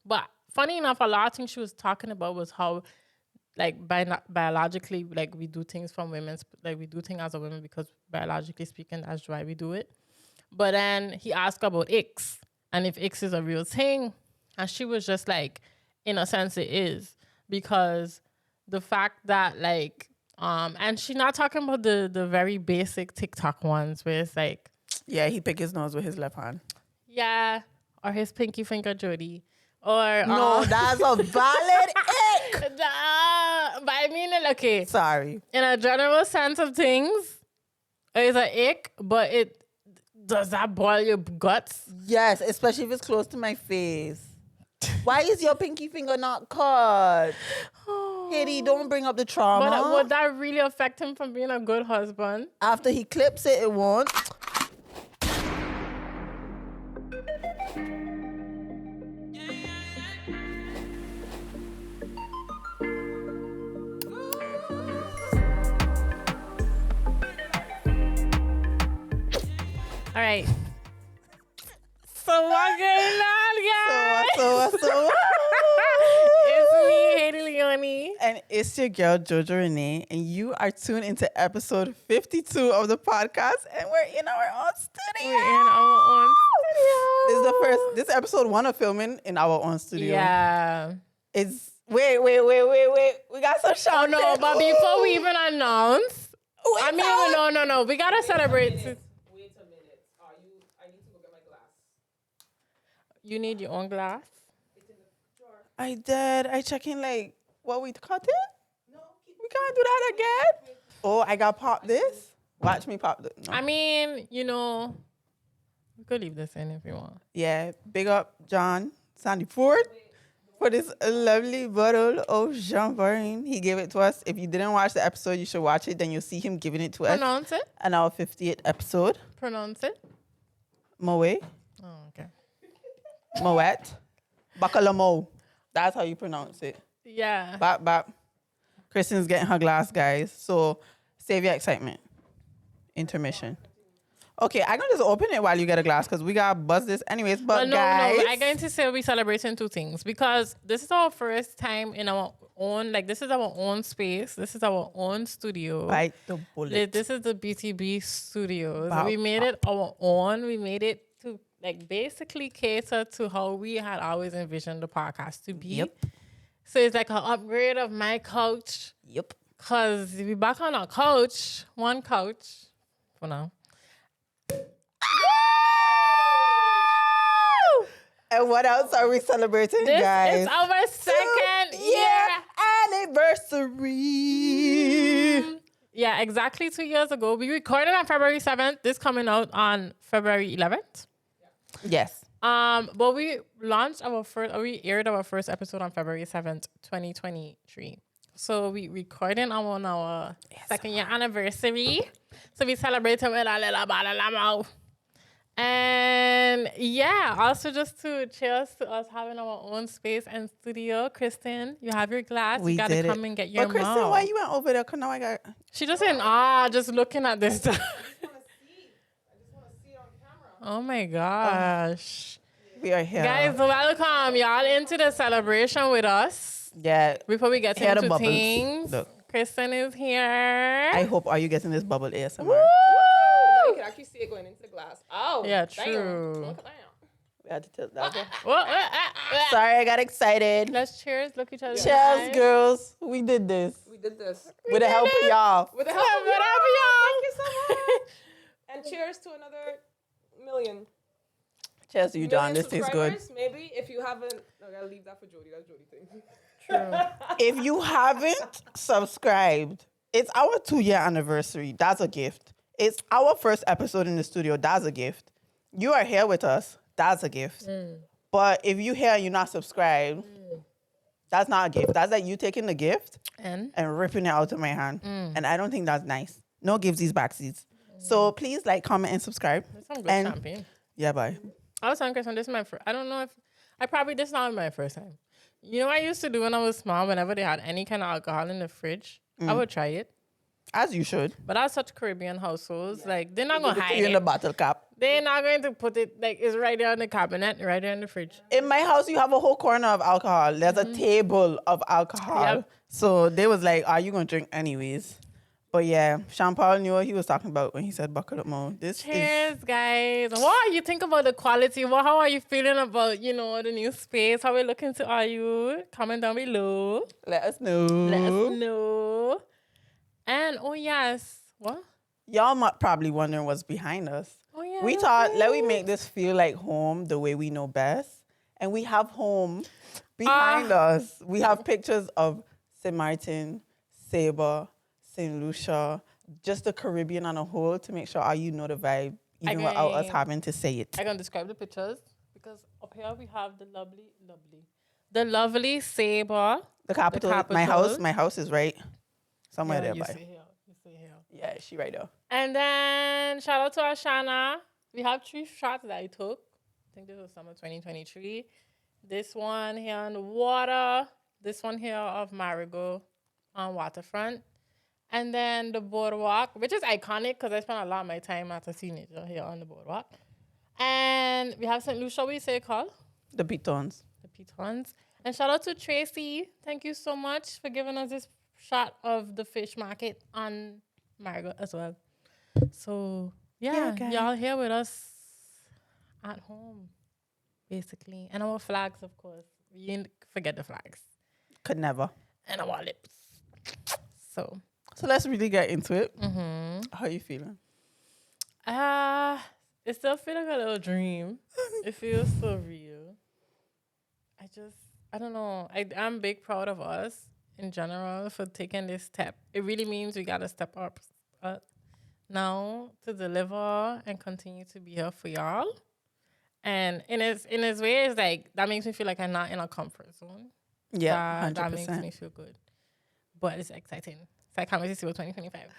But funny enough, a lot of things she was talking about was how, like, biologically, like, we do things from women's, like, we do things as a woman because biologically speaking, that's why we do it. But then he asked about Icks and if Icks is a real thing. And she was just like, in a sense, it is. Because the fact that, like, and she's not talking about the very basic TikTok ones where it's like, yeah, he picked his nose with his left hand. yeah, or his pinky finger Jody. Or No, that's a valid ick. but I mean, okay, Sorry. in a general sense of things, it's an ick, but does that boil your guts? Yes, especially if it's close to my face. Why is your pinky finger not cut? Haiti, don't bring up the trauma. But would that really affect him from being a good husband? After he clips it, it won't. All right. So what's going on, guys? So. It's me, Haiti Leone. And it's your girl, Jojo Renee. And you are tuned into episode 52 of the podcast. And we're in our own studio. We're in our own studio. This is episode 1 of filming in our own studio. Yeah. It's, wait. We got some shout. Oh, no, but before we even announce, no. We got to celebrate. Wait a minute. I need to go get my glass. You need your own glass? It's in the drawer. I did. I check in like, what, we cut it? No, We can't do that again. Oh, I got pop this. Watch me pop this. No. I mean, we could leave this in if you want. Yeah, big up John Sandy Ford for this lovely bottle of champagne. He gave it to us. If you didn't watch the episode, you should watch it. Then you'll see him giving it to us. Pronounce it. On our 50th episode. Pronounce it. Moe. Oh, okay. Moet. Bacalamo. That's how you pronounce it. Yeah. Bap. Kristen's getting her glass, guys. So save your excitement. Intermission. Okay, I'm going to just open it while you get a glass because we got to buzz this anyways. But guys. I'm going to say we're celebrating two things because this is our first time in our own, like, this is our own space. This is our own studio. Bite the bullet. This is the BTB Studios. Bop, we made it our own. We made it to, like, basically cater to how we had always envisioned the podcast to be. Yep. So it's like an upgrade of my couch. Yep. Because we back on our couch, one couch for now. And what else are we celebrating, guys? It's our second year anniversary. Yeah, exactly 2 years ago. We recorded on February 7th. This coming out on February 11th. Yes. But we aired our first episode on February 7th, 2023. So we recording on our second year anniversary. So we celebrated with a little bottle of mouth. And yeah, also just to cheers to us having our own space and studio. Kristen, you have your glass. We you gotta did come and get your But Kristen, mouth. why you went over there? Cause now I got. She just in just looking at this stuff. I just want to see it on camera. Oh my gosh. We are here, Guys, welcome. Y'all into the celebration with us. Yeah. Before we get Hear the into bubbles. things, Look. Kristen is here. I hope are you getting this bubble ASMR? Woo! Now you can actually see it going into the glass. Oh, Yeah, damn. true. Look at that. We had to tilt that. Okay. Whoa, Sorry, I got excited. Let's cheers. Look each other. in the Cheers, eyes. girls. We did this We did this. with the help of y'all. With the help of Whatever, y'all. y'all. Thank you so much. And cheers to another million. Cheers to you, John. Million This tastes good. subscribers, maybe if you haven't. I gotta leave that for Jody. That's Jody thing. If you haven't subscribed, it's our 2-year anniversary. That's a gift. It's our first episode in the studio. That's a gift. You are here with us. That's a gift. But if you here and you're not subscribed, that's not a gift. That's like you taking the gift And and ripping it out of my hand. And I don't think that's nice. No givesies, backsies. So please like, comment, and subscribe. that's some good And champagne. yeah, bye. I was telling Kristen, this is my first. I don't know if this is not my first time. You know what I used to do when I was small? Whenever they had any kind of alcohol in the fridge, I would try it. As you should. But that's such Caribbean households. Like, they're not going to hide In the it. bottle cap. They're not going to put it, like, it's right there in the cabinet, right there in the fridge. In my house, you have a whole corner of alcohol. There's a table of alcohol. Yep. So they was like, are you going to drink anyways? But yeah, Sean Paul knew what he was talking about when he said buckle up more. Cheers, guys. What you think about the quality? How are you feeling about, the new space? How we looking to are you? Comment down below. Let us know. Let us know. And, oh, yes. What? Y'all might probably wondering what's behind us. Oh, yeah. We thought, let me make this feel like home the way we know best. And we have home behind us. We have pictures of St. Martin, Sabre, St. Lucia, just the Caribbean on a whole to make sure all you know the vibe, even without us having to say it. I can describe the pictures because up here we have the lovely Sabre. The capital. My house is right somewhere there. You see here. Yeah, she right there. And then shout out to Ashana. We have 3 shots that I took. I think this was summer 2023. This one here on the water. This one here of Marigot on waterfront. And then the boardwalk, which is iconic because I spent a lot of my time as a teenager here on the boardwalk. And we have St. Lucia, what do you say it called? The Pitons. The Pitons. And shout out to Tracy. Thank you so much for giving us this shot of the fish market on Marigot as well. So, yeah, y'all here with us at home, basically. And our flags, of course. We didn't forget the flags. Could never. And our lips. So let's really get into it. Mm-hmm. How are you feeling? It still feels like a little dream. It feels so real. I don't know. I'm big proud of us in general for taking this step. It really means we got to step up now to deliver and continue to be here for y'all. And in its way, it's like, that makes me feel like I'm not in a comfort zone. Yeah, 100%. That makes me feel good. But it's exciting. So I can't wait to see what 2025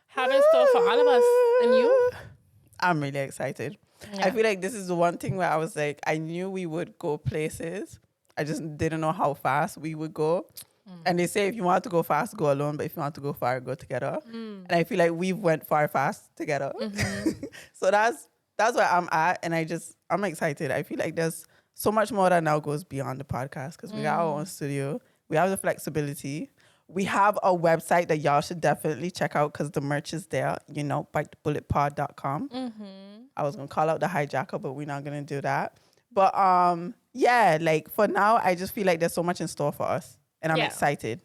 have in store for all of us. And you? I'm really excited. Yeah. I feel like this is the one thing where I was like, I knew we would go places. I just didn't know how fast we would go. And they say if you want to go fast, go alone. But if you want to go far, go together. And I feel like we've went far fast together. So that's where I'm at. And I'm excited. I feel like there's so much more that now goes beyond the podcast because we got our own studio. We have the flexibility. We have a website that y'all should definitely check out because the merch is there, bitethebulletpod.com. I was going to call out the hijacker, but we're not going to do that. But yeah, like for now, I just feel like there's so much in store for us and I'm excited.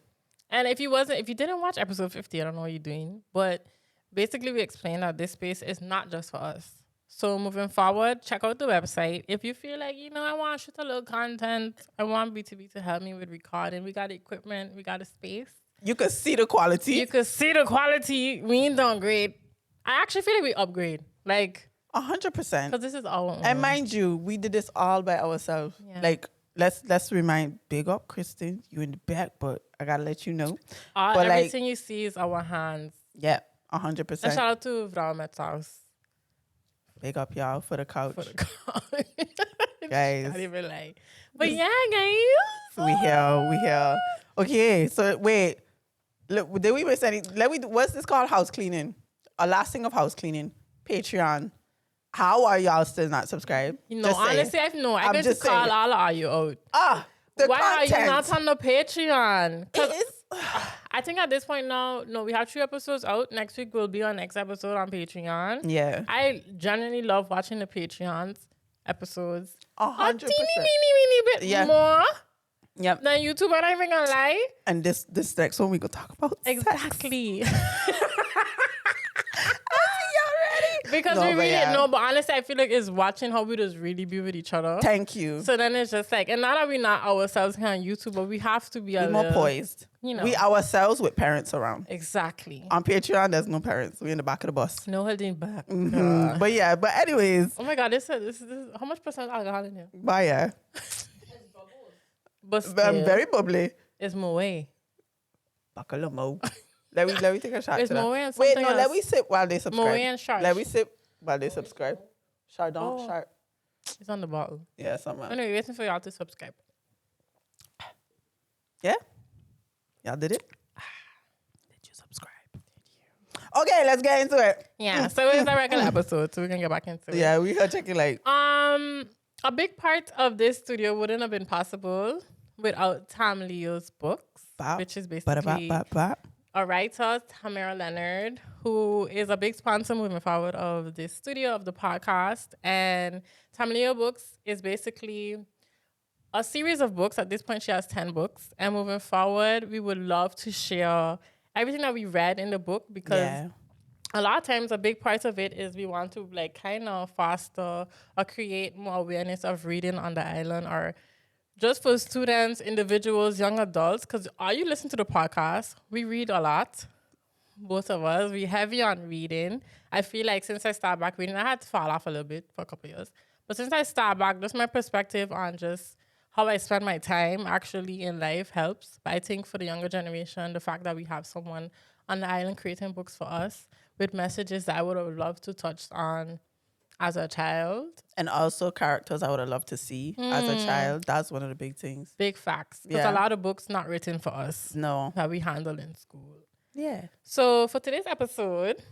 And if you didn't watch episode 50, I don't know what you're doing, but basically we explained that this space is not just for us. So moving forward, check out the website. If you feel like, I want to shoot a little content, I want B2B to help me with recording. We got the equipment. We got the space. You can see the quality. We ain't done great. I actually feel like we upgrade. Like 100%. because this is our own. And mind you, we did this all by ourselves. Yeah. Like, let's remind, big up, Kristen. You in the back, but I got to let you know. But everything you see is our hands. Yeah, 100%. And shout out to Vramet's house. Big up, y'all, for the couch. Guys. Guys. Can't even lie. But yeah, guys. We here. Okay, so wait. Look, did we miss any? What's this called? House cleaning. A last thing of house cleaning. Patreon. How are y'all still not subscribed? Honestly, I know. I can just call all of you out. The Why content. are you not on the Patreon? It is. I think at this point now, no, we have 3 episodes out. Next week will be our next episode on Patreon. Yeah. I genuinely love watching the Patreons episodes. 100%. A teeny bit more than YouTube. I'm not even gonna lie. And this next one we gonna talk about Exactly. Because No, we but really yeah. know, but honestly, I feel like it's watching how we just really be with each other. Thank you. So then it's just like, and now that we're not ourselves here on YouTube, but we have to be a We're more little, poised. We ourselves with parents around. Exactly. On Patreon, there's no parents. We're in the back of the bus. No holding back. But anyways. Oh my God, this is how much percent alcohol in here? Bye, yeah. But still, Very bubbly. it's Moe. Bacalamo. Let me take a shot It's to that. Moe and Wait, something no, else. let me sip while they subscribe. Moe and Sharp. Let me sip while they subscribe. Chardon, Oh. Sharp. It's on the bottle. Yeah, somewhere. Anyway, waiting for y'all to subscribe. Yeah? Y'all did it? Did you subscribe? Okay, let's get into it. Yeah, so it's a regular episode, so we can get back into it. Yeah, we are checking like. A big part of this studio wouldn't have been possible without TamLeo's Books, which is basically a writer, Tamara Leonard, who is a big sponsor moving forward of this studio, of the podcast. And TamLeo Books is basically a series of books. At this point, she has 10 books. And moving forward, we would love to share everything that we read in the book, because a lot of times a big part of it is we want to like kind of foster or create more awareness of reading on the island, or just for students, individuals, young adults. Because are you listening to the podcast? We read a lot. Both of us. We heavy on reading. I feel like since I started back reading, I had to fall off a little bit for a couple of years. But since I started back, just my perspective on just how I spend my time actually in life helps. But I think for the younger generation, the fact that we have someone on the island creating books for us with messages that I would have loved to touch on as a child. And also characters I would have loved to see as a child. That's one of the big things. Big facts. Because a lot of books not written for us. No. That we handle in school. Yeah. So for today's episode,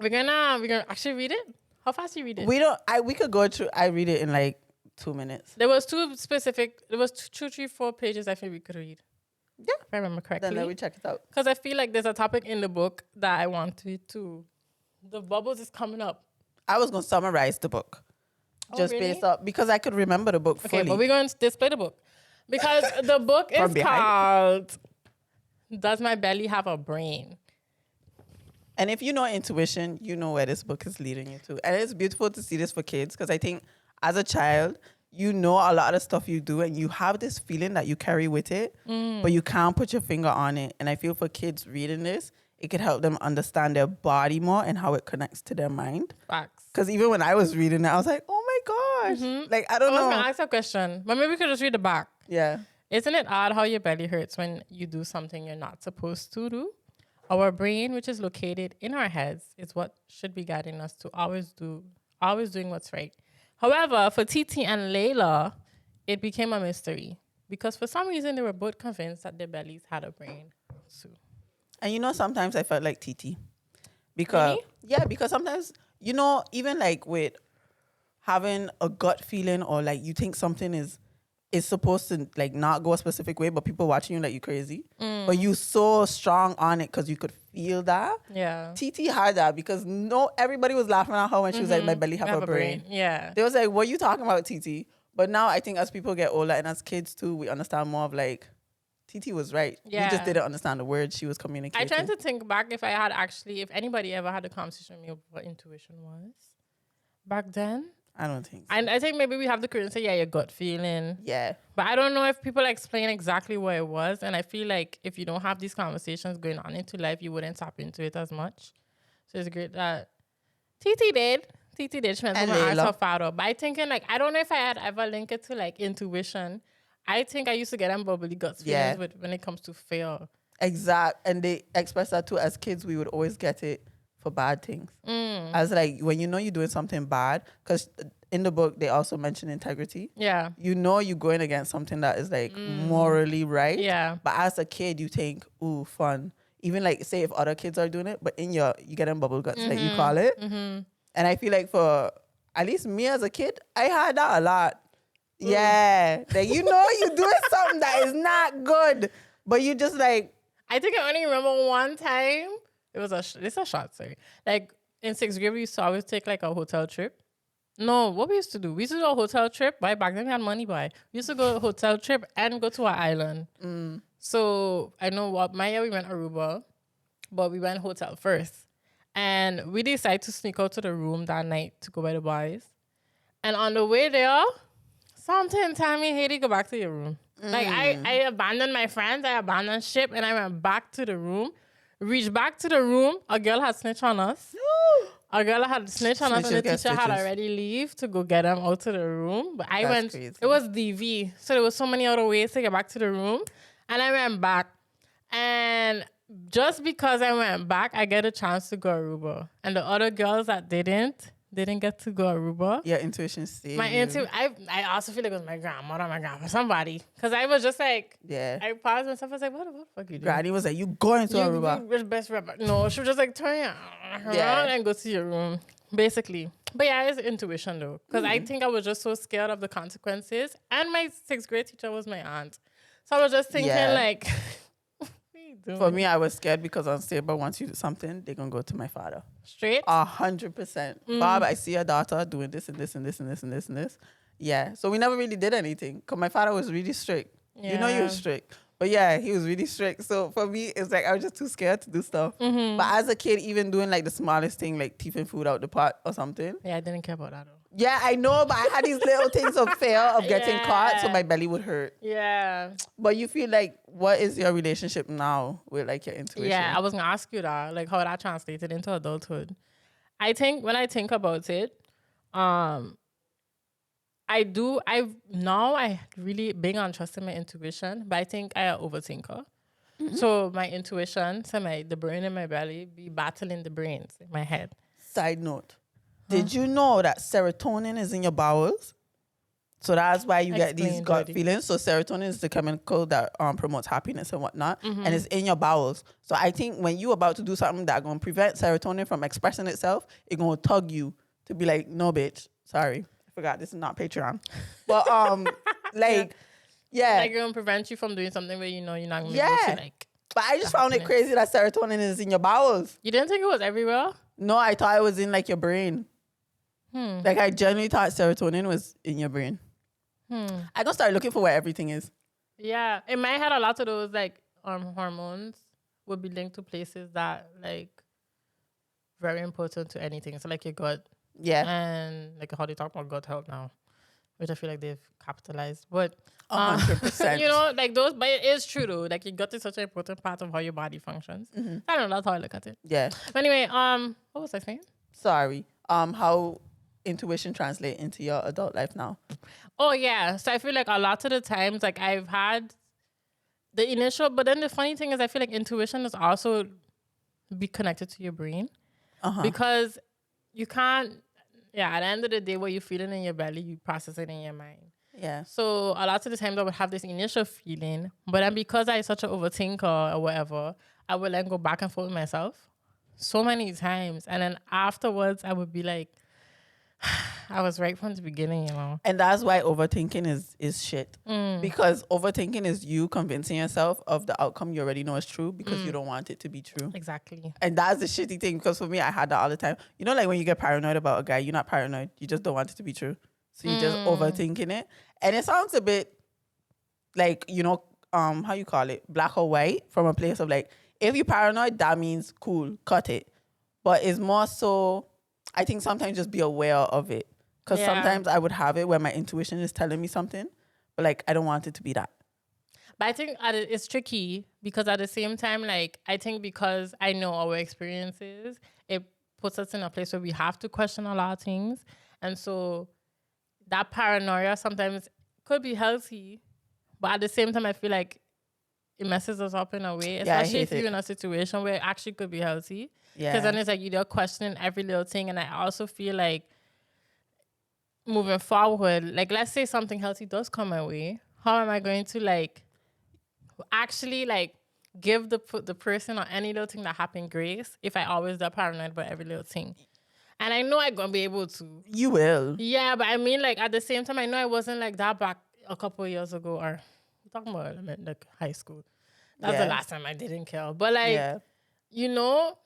we're gonna actually read it. How fast do you read it? We could go through. I read it in like 2 minutes. There was 2, 3, 4 pages I think we could read. Yeah. If I remember correctly. Then let me check it out. Because I feel like there's a topic in the book that I want to. The bubbles is coming up. I was going to summarize the book. Just really? based up. Because I could remember the book fully. Okay, but we're going to display the book. Because the book is called Does My Belly Have a Brain? And if you know intuition, you know where this book is leading you to. And it's beautiful to see this for kids. Because I think as a child, you know a lot of stuff you do. And you have this feeling that you carry with it. But you can't put your finger on it. And I feel for kids reading this, it could help them understand their body more and how it connects to their mind. Facts. Because even when I was reading it, I was like, oh my gosh. Like, I don't know. I was going to ask a question, but maybe we could just read the back. Yeah. Isn't it odd how your belly hurts when you do something you're not supposed to do? Our brain, which is located in our heads, is what should be guiding us to always doing what's right. However, for Titi and Layla, it became a mystery because for some reason they were both convinced that their bellies had a brain too. And you know, sometimes I felt like Titi. Because, really? Yeah, because sometimes, you know, even like with having a gut feeling or like you think something is supposed to like not go a specific way, but people watching you like you crazy. But you so strong on it because you could feel that. Yeah. Titi had that because everybody was laughing at her when she was like, my belly have a brain. Yeah. They was like, what are you talking about, Titi? But now I think as people get older and as kids too, we understand more of like, Titi was right. Yeah. We just didn't understand the words she was communicating. I tried to think back if anybody ever had a conversation with me about what intuition was back then. I don't think so. And I think maybe we have the courage to say, yeah, your gut feeling. Yeah. But I don't know if people explain exactly what it was. And I feel like if you don't have these conversations going on into life, you wouldn't tap into it as much. So it's great that Titi did. She went to ask her father. But I thinking like, I don't know if I had ever linked it to like intuition. I think I used to get them bubbly guts feelings when it comes to fear. Exact. And they express that too. As kids, we would always get it for bad things. As like when you know you're doing something bad, because in the book they also mention integrity. Yeah. You know you're going against something that is like morally right. Yeah. But as a kid, you think, ooh, fun. Even like say if other kids are doing it, but you get them bubble guts, like you call it. And I feel like for at least me as a kid, I had that a lot. Yeah. Like you know you're doing something that is not good, but you just like. I think I only remember one time. It's a short story. Like in 6th grade, we used to always take like a hotel trip. No, what we used to do? We used to do a hotel trip. Back then we had money. We used to go a hotel trip and go to our island. So I know my year we went Aruba, but we went hotel first. And we decided to sneak out to the room that night to go by the boys. And on the way there, something told me, hey, go back to your room. Like I abandoned my friends, I abandoned ship, and I went back to the room. Reached back to the room, a girl had snitched on us. A girl had snitched on us, and the teacher had already leave to go get them out to the room. But I went, crazy. It was DV. So there was so many other ways to get back to the room. And I went back. And just because I went back, I get a chance to go Aruba. And the other girls that didn't, didn't get to go Aruba. Your intuition saved My you. I also feel like it was my grandmother, my grandpa, somebody. Because I was just like, Yeah. I paused myself. I was like, what the fuck you doing? Granny was like, you going to Aruba. You best rapper. No, she was just like, turn around and go to your room, basically. But yeah, it's intuition though. Because I think I was just so scared of the consequences. And my 6th grade teacher was my aunt. So I was just thinking like, what are you doing? For me, I was scared because unstable, once you do something, they're going to go to my father. Straight? 100%. Bob, I see your daughter doing this and this and this and this and this and this. Yeah. So we never really did anything because my father was really strict. You know, he was strict. But yeah, he was really strict. So for me, it's like I was just too scared to do stuff. But as a kid, even doing like the smallest thing, like teething food out the pot or something. Yeah, I didn't care about that though. Yeah, I know, but I had these little things of fear of getting caught, so my belly would hurt. Yeah. But you feel like, what is your relationship now with like your intuition? Yeah, I was gonna ask you that, like how that translated into adulthood. I think when I think about it, I really big on trusting my intuition, but I think I am overthinker. So my intuition, the brain in my belly be battling the brains in my head. Side note, did you know that serotonin is in your bowels? So that's why you get these gut feelings. So serotonin is the chemical that promotes happiness and whatnot, and it's in your bowels. So I think when you're about to do something that's going to prevent serotonin from expressing itself, it's going to tug you to be like, no, bitch, sorry. Forgot this is not Patreon, but like it's gonna prevent you from doing something where you know you're not gonna be able to like. But I just found it crazy that serotonin is in your bowels. You didn't think it was everywhere? No, I thought it was in like your brain. Like I genuinely thought serotonin was in your brain. I don't start looking for where everything is. Yeah, in my head, a lot of those like hormones would be linked to places that like very important to anything. So like your gut. Yeah. And like how they talk about gut health now, which I feel like they've capitalized. But 100%. you know, like those, but it is true though. Like your gut is such an important part of how your body functions. I don't know, that's how I look at it. Yeah. But anyway, what was I saying? Sorry. How intuition translate into your adult life now? Oh yeah. So I feel like a lot of the times, like I've had the initial, but then the funny thing is I feel like intuition is also be connected to your brain. Because you can't, at the end of the day, what you're feeling in your belly, you process it in your mind. Yeah. So a lot of the times I would have this initial feeling, but then because I'm such an overthinker or whatever, I would then go back and forth with myself so many times. And then afterwards, I would be like, I was right from the beginning, you know. And that's why overthinking is shit. Because overthinking is you convincing yourself of the outcome you already know is true because you don't want it to be true. Exactly. And that's the shitty thing, because for me, I had that all the time. You know, like when you get paranoid about a guy, you're not paranoid. You just don't want it to be true. So you're just overthinking it. And it sounds a bit like, you know, how you call it? Black or white, from a place of like, if you're paranoid, that means cool, cut it. But it's more so, I think sometimes just be aware of it. Because sometimes I would have it where my intuition is telling me something, but like, I don't want it to be that. But I think it's tricky because at the same time, like, I think because I know our experiences, it puts us in a place where we have to question a lot of things. And so that paranoia sometimes could be healthy, but at the same time, I feel like it messes us up in a way, especially if you're in a situation where it actually could be healthy. Yeah. Because then it's like you're questioning every little thing. And I also feel like moving forward, like let's say something healthy does come my way, how am I going to like actually like give the person or any little thing that happened grace if I always get paranoid about every little thing? And I know I'm going to be able to. You will. Yeah, but I mean, like, at the same time, I know I wasn't like that back a couple of years ago, or I'm talking about like high school. That's the last time I didn't care. But like, you know,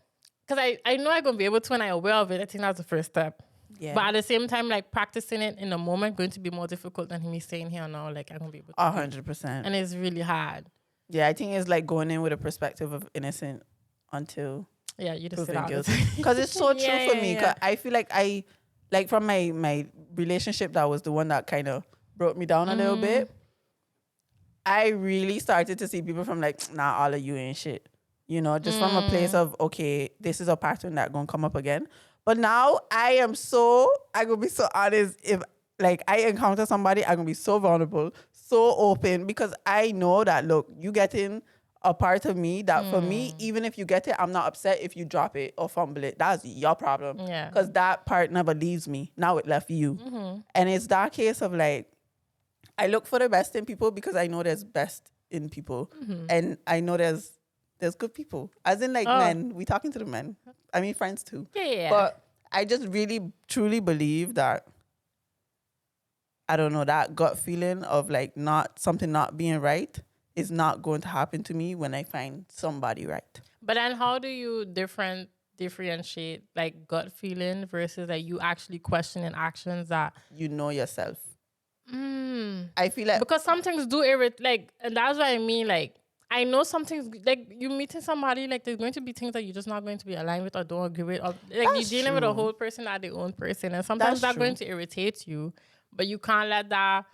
because I know I'm going to be able to when I'm aware of it. I think that's the first step. Yeah. But at the same time, like, practicing it in the moment going to be more difficult than me staying here now. Like, I'm going to be able to. 100%. And it's really hard. Yeah, I think it's like going in with a perspective of innocent until... Yeah, you just sit out. Because it's so true for me. Cause I feel like from my relationship, that was the one that kind of broke me down a little bit. I really started to see people from like, nah, all of you ain't shit. You know, just from a place of, okay, this is a pattern that gonna come up again. But now I gonna be so honest. If like I encounter somebody, I'm gonna be so vulnerable, so open, because I know that, look, you getting a part of me that for me, even if you get it, I'm not upset if you drop it or fumble it. That's your problem. Yeah. Because that part never leaves me. Now it left you. And it's that case of like, I look for the best in people because I know there's best in people. And I know there's good people. As in like men. We talking to the men. I mean friends too. Yeah. But I just really truly believe that, I don't know, that gut feeling of like something not being right is not going to happen to me when I find somebody right. But then how do you differentiate like gut feeling versus like you actually questioning actions that You know yourself. I feel like because some things do irritate, like, and that's what I mean. Like, I know some things, like, you meeting somebody, like, there's going to be things that you're just not going to be aligned with or don't agree with. Or, like, you're dealing with a whole person that their own person. And sometimes that's going to irritate you, but you can't let that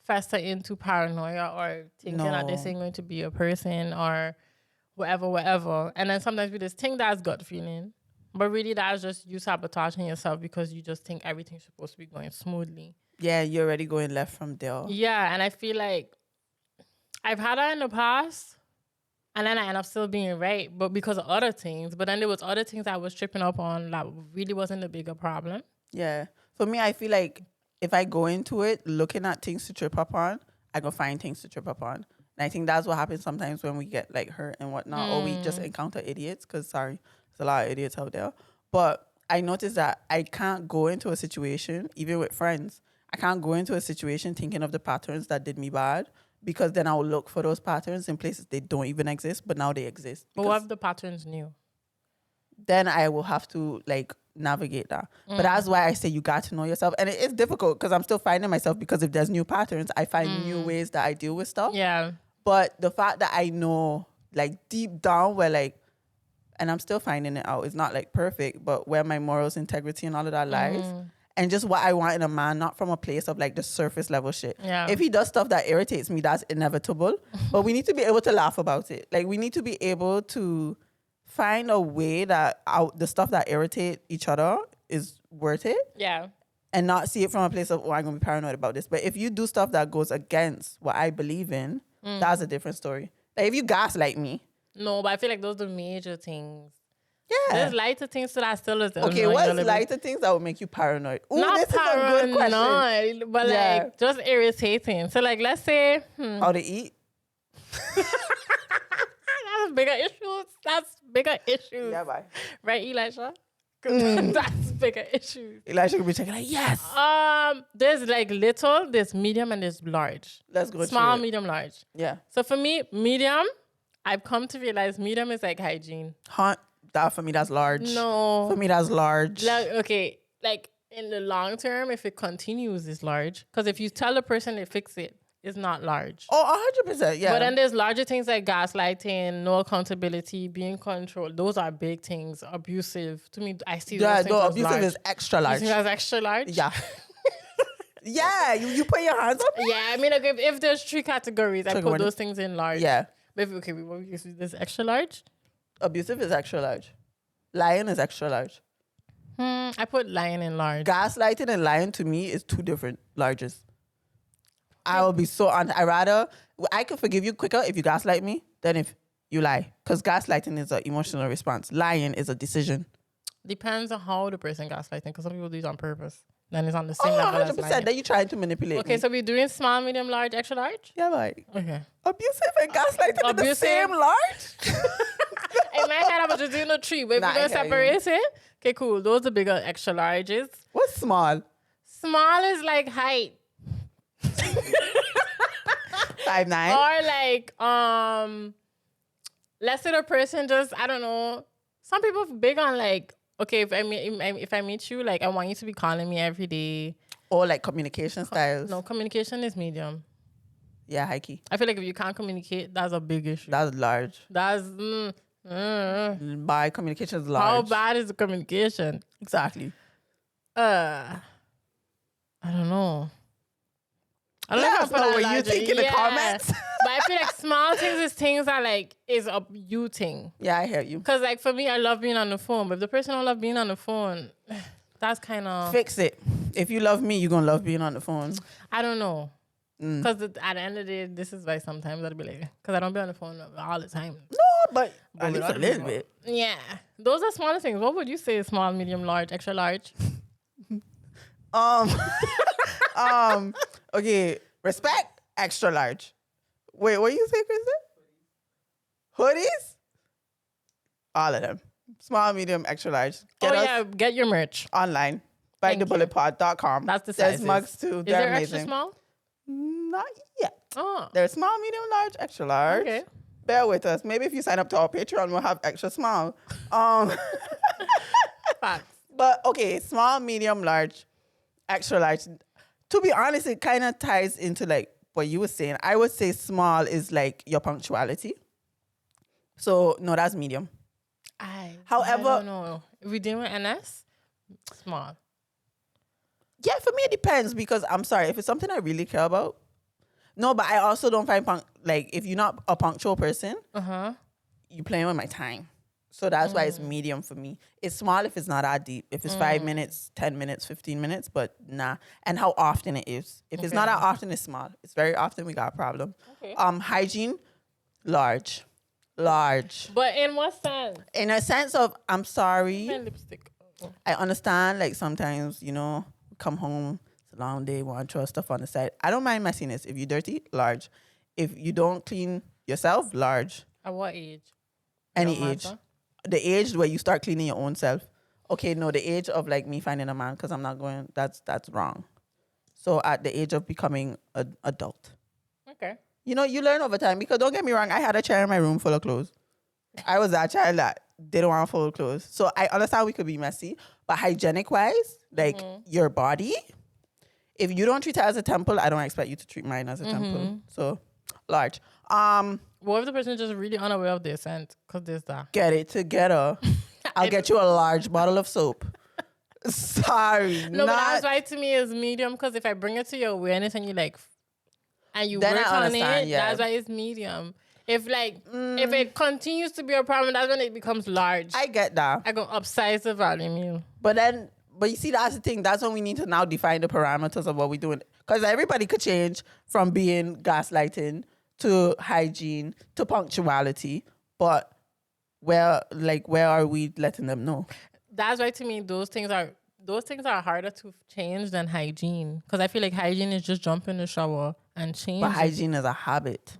fester into paranoia or thinking that this ain't going to be a person or whatever. And then sometimes we just think that's gut feeling. But really, that's just you sabotaging yourself because you just think everything's supposed to be going smoothly. Yeah, you're already going left from there. Yeah, and I feel like I've had that in the past, and then I end up still being right, but because of other things. But then there was other things I was tripping up on that really wasn't a bigger problem. Yeah. For me, I feel like if I go into it looking at things to trip up on, I go find things to trip up on. And I think that's what happens sometimes when we get like hurt and whatnot, or we just encounter idiots, because sorry, there's a lot of idiots out there. But I noticed that I can't go into a situation, even with friends, I can't go into a situation thinking of the patterns that did me bad, because then I'll look for those patterns in places they don't even exist, but now they exist. But what if the patterns new? Then I will have to like navigate that. But that's why I say you got to know yourself. And it is difficult because I'm still finding myself, because if there's new patterns, I find new ways that I deal with stuff. Yeah. But the fact that I know like deep down where like, and I'm still finding it out, it's not like perfect, but where my morals, integrity and all of that lies. And just what I want in a man, not from a place of like the surface level shit. Yeah. If he does stuff that irritates me, that's inevitable. But we need to be able to laugh about it. Like we need to be able to find a way that the stuff that irritate each other is worth it. Yeah. And not see it from a place of, oh, I'm going to be paranoid about this. But if you do stuff that goes against what I believe in, that's a different story. Like if you gaslight me. No, but I feel like those are the major things. Yeah. There's lighter things to that still is. Okay, what's lighter things that would make you paranoid? Ooh, not this paranoid, is a good question. but like just irritating. So like, let's say how to eat. That's bigger issues. That's bigger issues. Yeah, bye. Right, Elisha? That's bigger issues. Elisha could be checking like, yes. There's like little, there's medium, and there's large. Let's go. Small, medium, large. Yeah. So for me, medium, I've come to realize medium is like hygiene. That for me, that's large. No. For me, that's large. Like, okay, like in the long term, if it continues, it's large. Because if you tell a person to fix it, it's not large. Oh, 100%. Yeah. But then there's larger things like gaslighting, no accountability, being controlled. Those are big things. Abusive. To me, I see those things as abusive large. is extra large. You think that's extra large? Yeah. Yeah, you put your hands up. Yeah, I mean, like if there's 3 categories, I put one. those things in large. Yeah. But if, okay, what we use this extra large? Abusive is extra large. Lying is extra large. I put lying in large. Gaslighting and lying to me is 2 different larges. I will be so I could forgive you quicker if you gaslight me than if you lie. Because gaslighting is an emotional response. Lying is a decision. Depends on how the person gaslighting, because some people do it on purpose. Then it's on the same level as 100%. lying. Then you trying to manipulate Okay, me. so we're doing small, medium, large, extra large? Yeah, right. Okay. Abusive and gaslighting are the Abusive. same large? In my head, I was just doing a 3, but if Nah, we're going to I hear you. separate it, okay, cool. Those are bigger extra larges. What's small? Small is like height. 5'9"? Or like, let's say the person just, I don't know. Some people big on like, okay, if I meet you, like I want you to be calling me every day. Or like communication styles? No, communication is medium. Yeah, high key. I feel like if you can't communicate, that's a big issue. That's large. That's By communication is how large. bad is the communication? Exactly. I don't know. I don't Let know us know what you think in the comments. But I feel like small things is things that like is a you thing. Yeah, I hear you. Cause like for me, I love being on the phone. But if the person don't love being on the phone, that's kind of Fix it. If you love me, you're going to love being on the phone. I don't know. Because at the end of the day, this is why sometimes I'll be like, because I don't be on the phone all the time. No, but at with least a other little people. bit. Yeah. Those are smaller things. What would you say is small, medium, large, extra large? Okay, respect, extra large. Wait, what do you say, Kristen? Hoodies? All of them. Small, medium, extra large. Get us Get your merch. online. Thank you. BiteTheBulletPod.com. That's the There's sizes. mugs too. Is They're there amazing. extra small? Not yet. Oh. There's small, medium, large, extra large. Okay. Bear with us. Maybe if you sign up to our Patreon, we'll have extra small. Facts. But okay, small, medium, large, extra large. To be honest, it kind of ties into like what you were saying. I would say small is like your punctuality. So no, that's medium. However, I don't know. If we deal with NS, small. Yeah, for me it depends because I'm sorry, if it's something I really care about. No, but I also don't find like if you're not a punctual person, you're playing with my time. So that's why it's medium for me. It's small if it's not that deep. If it's 5 minutes, 10 minutes, 15 minutes, but nah. And how often it is. If it's not that often, it's small. It's very often we got a problem. Okay. Hygiene, large. Large. But in what sense? In a sense of, I'm sorry. My lipstick. I understand, like, sometimes, you know, come home, it's a long day, want to throw stuff on the side. I don't mind messiness. If you're dirty, large. If you don't clean yourself, large. At what age? Any Don't age. matter? The age where you start cleaning your own self. Okay, no, the age of, like, me finding a man, because I'm not going, that's wrong. So at the age of becoming an adult. Okay. You know, you learn over time, because don't get me wrong, I had a chair in my room full of clothes. I was that child that didn't want full clothes. So I understand we could be messy, but hygienic wise, like your body, if you don't treat it as a temple, I don't expect you to treat mine as a temple. So large. What if the person is just really unaware of their scent? Because there's that. Get it together. I'll get you a large bottle of soap. Sorry. No, but that's why to me is medium, because if I bring it to your awareness and you like, and you Then work I on understand, it, yeah. that's why it's medium. If like, if it continues to be a problem, that's when it becomes large. I get that. I go upsize the value meal. But you see, that's the thing. That's when we need to now define the parameters of what we're doing. Because everybody could change from being gaslighting to hygiene to punctuality. But where are we letting them know? That's why to me, those things are harder to change than hygiene. Because I feel like hygiene is just jump in the shower and change. But hygiene is a habit.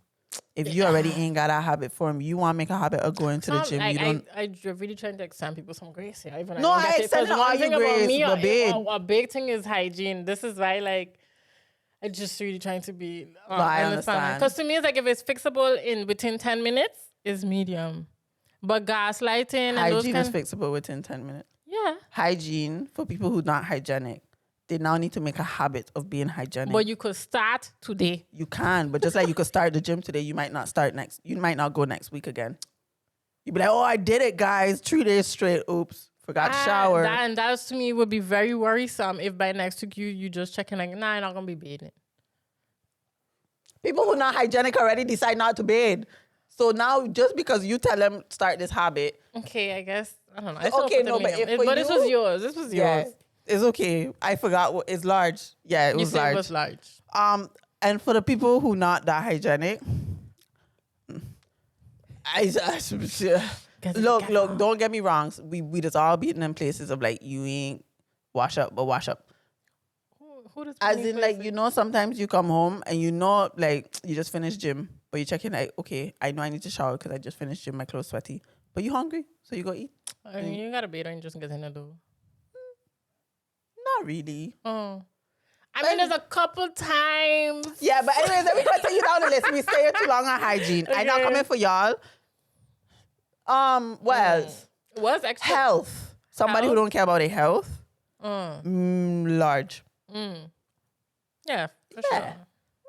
If you already ain't got a habit form, you want to make a habit of going to the gym. Like, you don't. I really trying to extend people some grace here. Even No, I extend all your grace, but babe. A big thing is hygiene. This is why, like, I just really trying to be. I understand. Because to me, it's like if it's fixable within 10 minutes, it's medium. But gaslighting and Hygiene those is fixable within 10 minutes. Yeah. Hygiene, for people who not hygienic, they now need to make a habit of being hygienic. But you could start today. You can, but just like you could start the gym today, you might not go next week again. You'd be like, oh, I did it, guys. 3 days straight. Oops. Forgot to shower. And that to me would be very worrisome if by next week you just checking like, nah, I'm not going to be bathing. People who not hygienic already decide not to bathe. So now, just because you tell them start this habit. Okay, I guess. I don't know. But this was yours. This was yours. It's okay. I forgot what it's large. Yeah, it was large. It was large. And for the people who not that hygienic, look, don't get me wrong. We just all be in them places of like, you ain't wash up. Who does As in, like, you know, sometimes you come home and you know, like, you just finished gym, but you check in like, okay, I know I need to shower because I just finished gym, my clothes sweaty. But you hungry, so you go eat. I mean, you gotta bathe and just get in the door. Not really. Oh. I mean, there's a couple times. Yeah, but anyways, let me continue down the list. We stay here too long on hygiene. I'm not coming for y'all. What's extra? Health. Somebody who don't care about their health. Large. Yeah, for sure.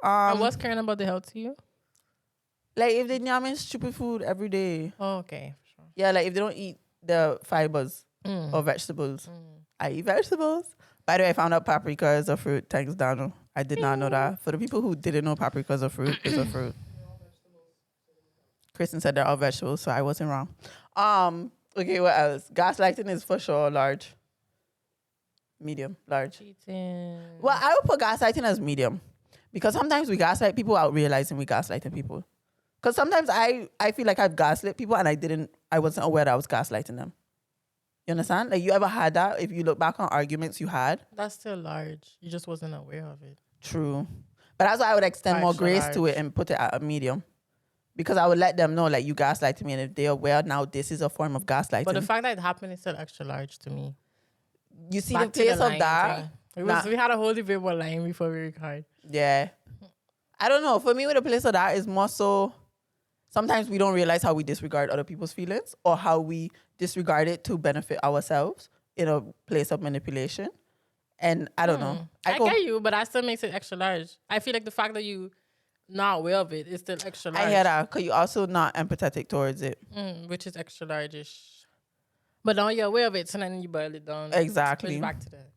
And what's caring about the health to you? Like if they nyamming stupid food every day. Oh, okay, for sure. Yeah, like if they don't eat the fibers or vegetables. I eat vegetables. By the way, I found out paprika is a fruit. Thanks, Daniel. I did not know that. For the people who didn't know paprika is a fruit, it's a fruit. Kristen said they're all vegetables, so I wasn't wrong. Okay, what else? Gaslighting is for sure large. Medium, large. Cheating. Well, I would put gaslighting as medium Because sometimes we gaslight people without realizing we gaslighting people. Because sometimes I feel like I've gaslit people and I wasn't aware that I was gaslighting them. You understand? Like, you ever had that? If you look back on arguments you had? That's still large. You just wasn't aware of it. True. But that's why I would extend more Extra grace to large. it and put it at a medium. Because I would let them know, like, you gaslighted me, and if they're aware now, this is a form of gaslighting. But the fact that it happened is still extra large to me. You see Back the to place of lying that? thing. Nah. We had a whole debate about lying before we record. Yeah. I don't know. For me, with the place of that is more so, sometimes we don't realize how we disregard other people's feelings or how we disregard it to benefit ourselves in a place of manipulation. And I don't know. I get you, but that still makes it extra large. I feel like the fact that you not aware of it is still extra large. I hear that because you're also not empathetic towards it. Which is extra large-ish. But now you're aware of it, so then you boil it down. Exactly. Switch back to that.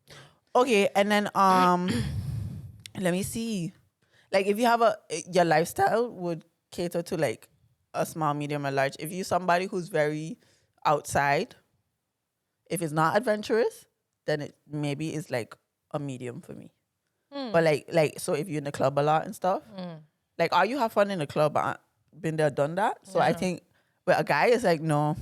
Okay, and then let me see. Like, if you have your lifestyle would cater to like a small, medium, or large. If you're somebody who's very outside, if it's not adventurous, then it maybe is like a medium for me. But like so if you're in the club a lot and stuff, like, you have fun in the club, been there, done that. So I think with a guy, it's like, no,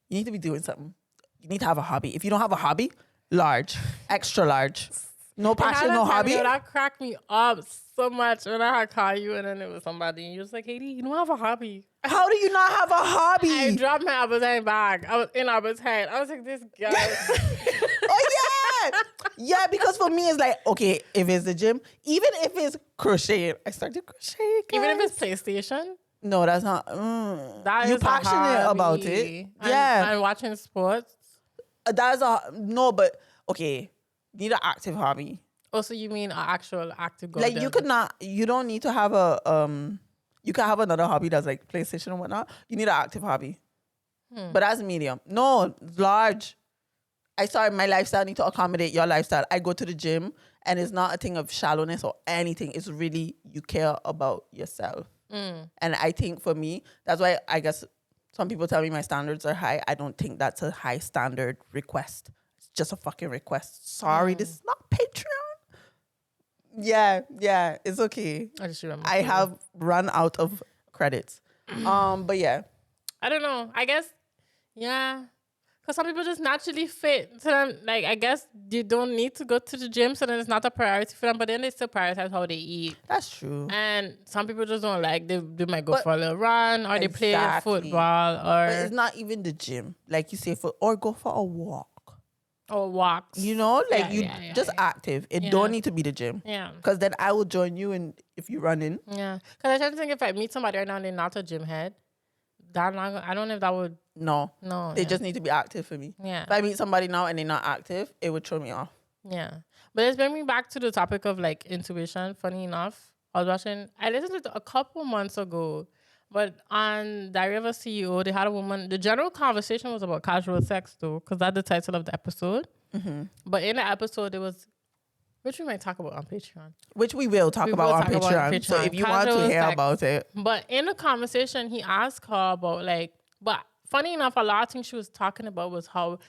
you need to be doing something. You need to have a hobby. If you don't have a hobby, large, extra large. No passion, no hobby. That cracked me up so much when I had called you and then it was somebody and you was like, Haiti, you don't have a hobby. How do you not have a hobby? I dropped my Albertine bag. I was in Albert's head. I was like, this guy. Oh, yeah. Yeah, because for me, it's like, okay, if it's the gym, even if it's crochet, I started crocheting. Even if it's PlayStation. No, that's not. That You're is a passionate about hobby. it. Yeah. And watching sports. That's no, but okay, need an active hobby. Also, you mean an actual active goal? Like, you don't need to have you can have another hobby that's like PlayStation and whatnot. You need an active hobby. But that's medium. No, large. My lifestyle need to accommodate your lifestyle. I go to the gym and it's not a thing of shallowness or anything. It's really, you care about yourself. And I think for me, that's why I guess some people tell me my standards are high. I don't think that's a high standard request. It's just a fucking request. Sorry, this is not Patreon. Yeah, it's okay. I have run out of credits. But yeah. I don't know. I guess, yeah. Because some people just naturally fit. So then, like, I guess you don't need to go to the gym, so then it's not a priority for them. But then they still prioritize how they eat. That's true. And some people just don't like. They might go for a little run, or they play football, or but it's not even the gym, like you say, or go for a walk. Or walks. You know, like just active. It don't need to be the gym. Yeah. Because then I will join you if you run in. Yeah. Because I tend to think if I meet somebody right now and they're not a gym head, I don't know if that would. No. They just need to be active for me. Yeah. If I meet somebody now and they're not active, it would throw me off. Yeah. But it's bringing me back to the topic of like intuition. Funny enough, I listened to it a couple months ago, but on Diary of a CEO, they had a woman. The general conversation was about casual sex though, because that's the title of the episode. But in the episode, it was, which we might talk about on Patreon. Which we will talk about on Patreon. So if you want to hear about it. But in the conversation, he asked her about but funny enough, a lot of things she was talking about was how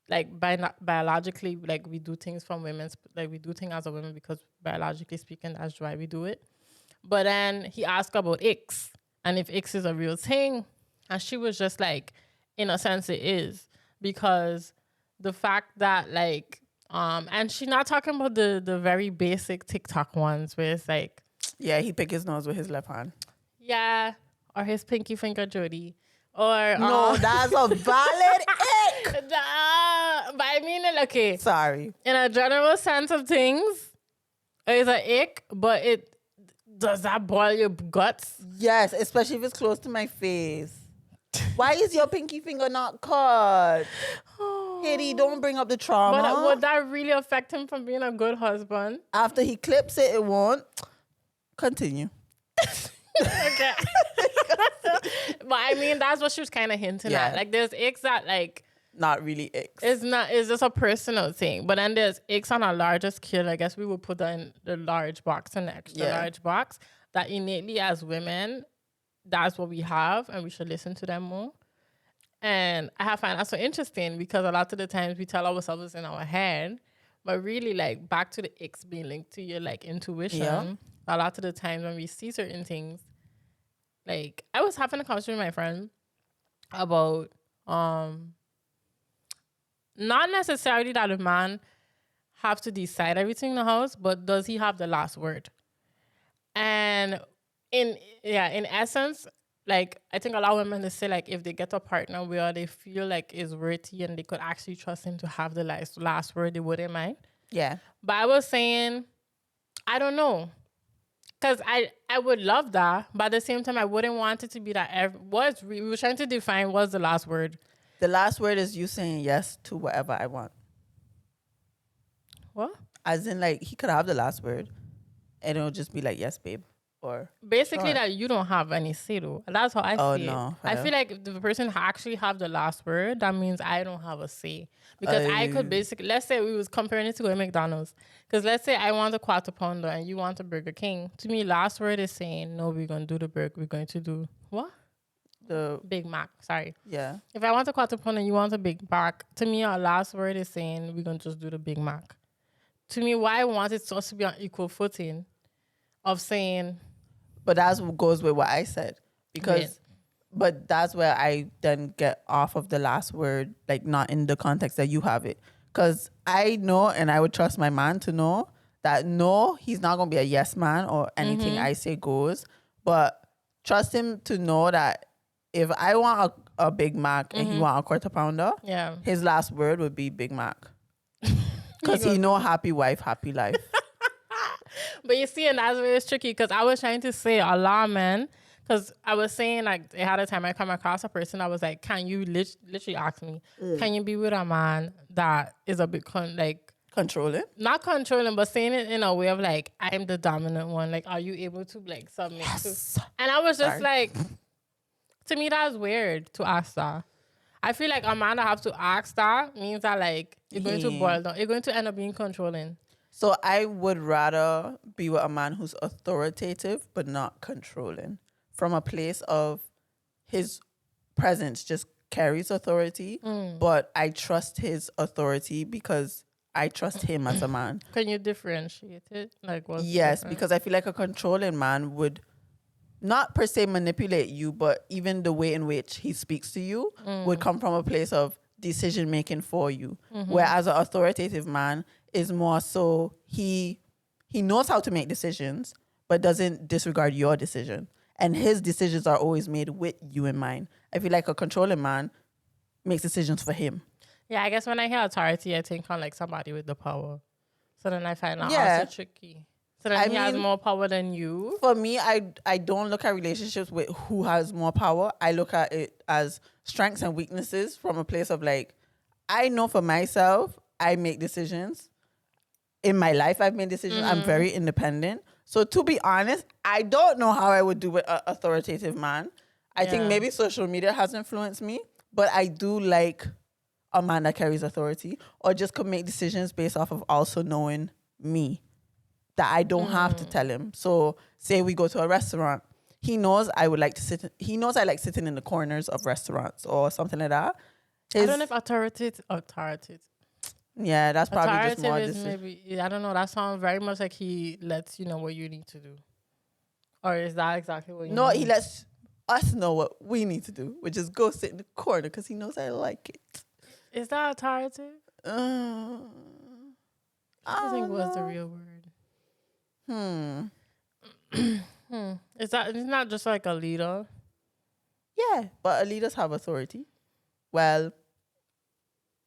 like biologically, like we do things from women's, like we do things as a woman because biologically speaking, that's why we do it. But then he asked about Icks and if Icks is a real thing. And she was just like, in a sense it is, because the fact that like, and she's not talking about the very basic TikTok ones where it's like, yeah, he pick his nose with his left hand. Yeah, or his pinky finger Jody. Or no, that's a valid ick. But I mean, okay. Sorry. In a general sense of things, it's an ick, but does that boil your guts? Yes, especially if it's close to my face. Why is your pinky finger not cut? Katie, don't bring up the trauma. But would that really affect him from being a good husband? After he clips it, it won't. Continue. Okay. But I mean, that's what she was kind of hinting at. Like, there's icks that, like... Not really icks. It's just a personal thing. But then there's icks on a larger scale. I guess we would put that in the large box and the extra large box. That innately, as women, that's what we have. And we should listen to them more. And I find that so interesting because a lot of the times we tell ourselves in our head. But really, like, back to the icks being linked to your, like, intuition. a lot of the times when we see certain things, like I was having a conversation with my friend about not necessarily that a man have to decide everything in the house, but does he have the last word? And in essence, like I think a lot of women they say like if they get a partner where they feel like is worthy and they could actually trust him to have the last word, they wouldn't mind. Yeah. But I was saying, I don't know. Because I would love that, but at the same time, I wouldn't want it to be that we were trying to define what's the last word. The last word is you saying yes to whatever I want. What? As in, like, he could have the last word, and it'll just be like, yes, babe. Or basically sure. that you don't have any say though. That's how I see no, it. I feel like if the person actually have the last word, that means I don't have a say. Because I could basically, let's say we was comparing it to a McDonald's. Because let's say I want a quarter pounder and you want a Burger King. To me, last word is saying, no, we're going to do the burger. We're going to do what? The Big Mac. Sorry. Yeah. If I want a quarter pounder and you want a Big Mac, to me, our last word is saying, we're going to just do the Big Mac. To me, why I want it to be on equal footing of saying... But that goes with what I said. Because, but that's where I then get off of the last word, like not in the context that you have it. Because I know, and I would trust my man to know that no, he's not going to be a yes man or anything I say goes. But trust him to know that if I want a Big Mac and he want a quarter pounder, his last word would be Big Mac. Because he know happy wife, happy life. But you see, and that's where it's tricky because I was trying to say a lot, man. Because I was saying, like, it had a time I come across a person, I was like, can you literally ask me, can you be with a man that is a bit, controlling? Not controlling, but saying it in a way of, like, I'm the dominant one. Like, are you able to, like, submit to? And I was just like, to me, that's weird to ask that. I feel like a man that have to ask that means that, like, you're going to boil down. You're going to end up being controlling. So I would rather be with a man who's authoritative but not controlling. From a place of his presence just carries authority, but I trust his authority because I trust him as a man. Can you differentiate it? Like, what's yes, because I feel like a controlling man would not per se manipulate you, but even the way in which he speaks to you would come from a place of decision making for you. Whereas an authoritative man is more so he knows how to make decisions, but doesn't disregard your decision. And his decisions are always made with you in mind. I feel like a controlling man makes decisions for him. Yeah, I guess when I hear authority, I think on like somebody with the power. So then I find that also tricky. So then he has more power than you. For me, I don't look at relationships with who has more power. I look at it as strengths and weaknesses from a place of like, I know for myself, I make decisions. In my life, I've made decisions. I'm very independent. So to be honest, I don't know how I would do with an authoritative man. I think maybe social media has influenced me, but I do like a man that carries authority or just could make decisions based off of also knowing me, that I don't have to tell him. So say we go to a restaurant. He knows I would like to sit. He knows I like sitting in the corners of restaurants or something like that. I don't know if authoritative. Yeah, that's probably just more maybe, I don't know. That sounds very much like he lets you know what you need to do. Or is that exactly what you No, mean? he lets us know what we need to do, which is go sit in the corner because he knows I like it. Is that authoritative? I think was the real word. Isn't that just like a leader? Yeah, but leaders have authority. Well,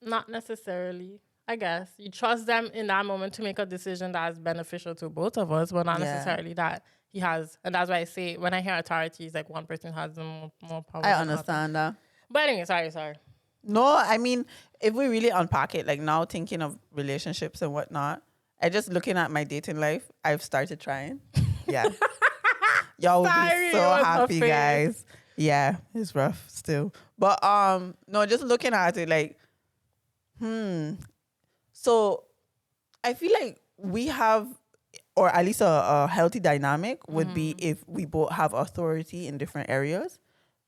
not necessarily. I guess you trust them in that moment to make a decision that is beneficial to both of us, but not necessarily that he has. And that's why I say when I hear authority, it's like one person has more power. I understand that. But anyway, sorry. No, I mean, if we really unpack it, like now thinking of relationships and whatnot, I just looking at my dating life, I've started trying. Yeah. Y'all will be so happy, guys. Yeah, it's rough still. But no, just looking at it like, So I feel like we have, or at least a healthy dynamic would be if we both have authority in different areas.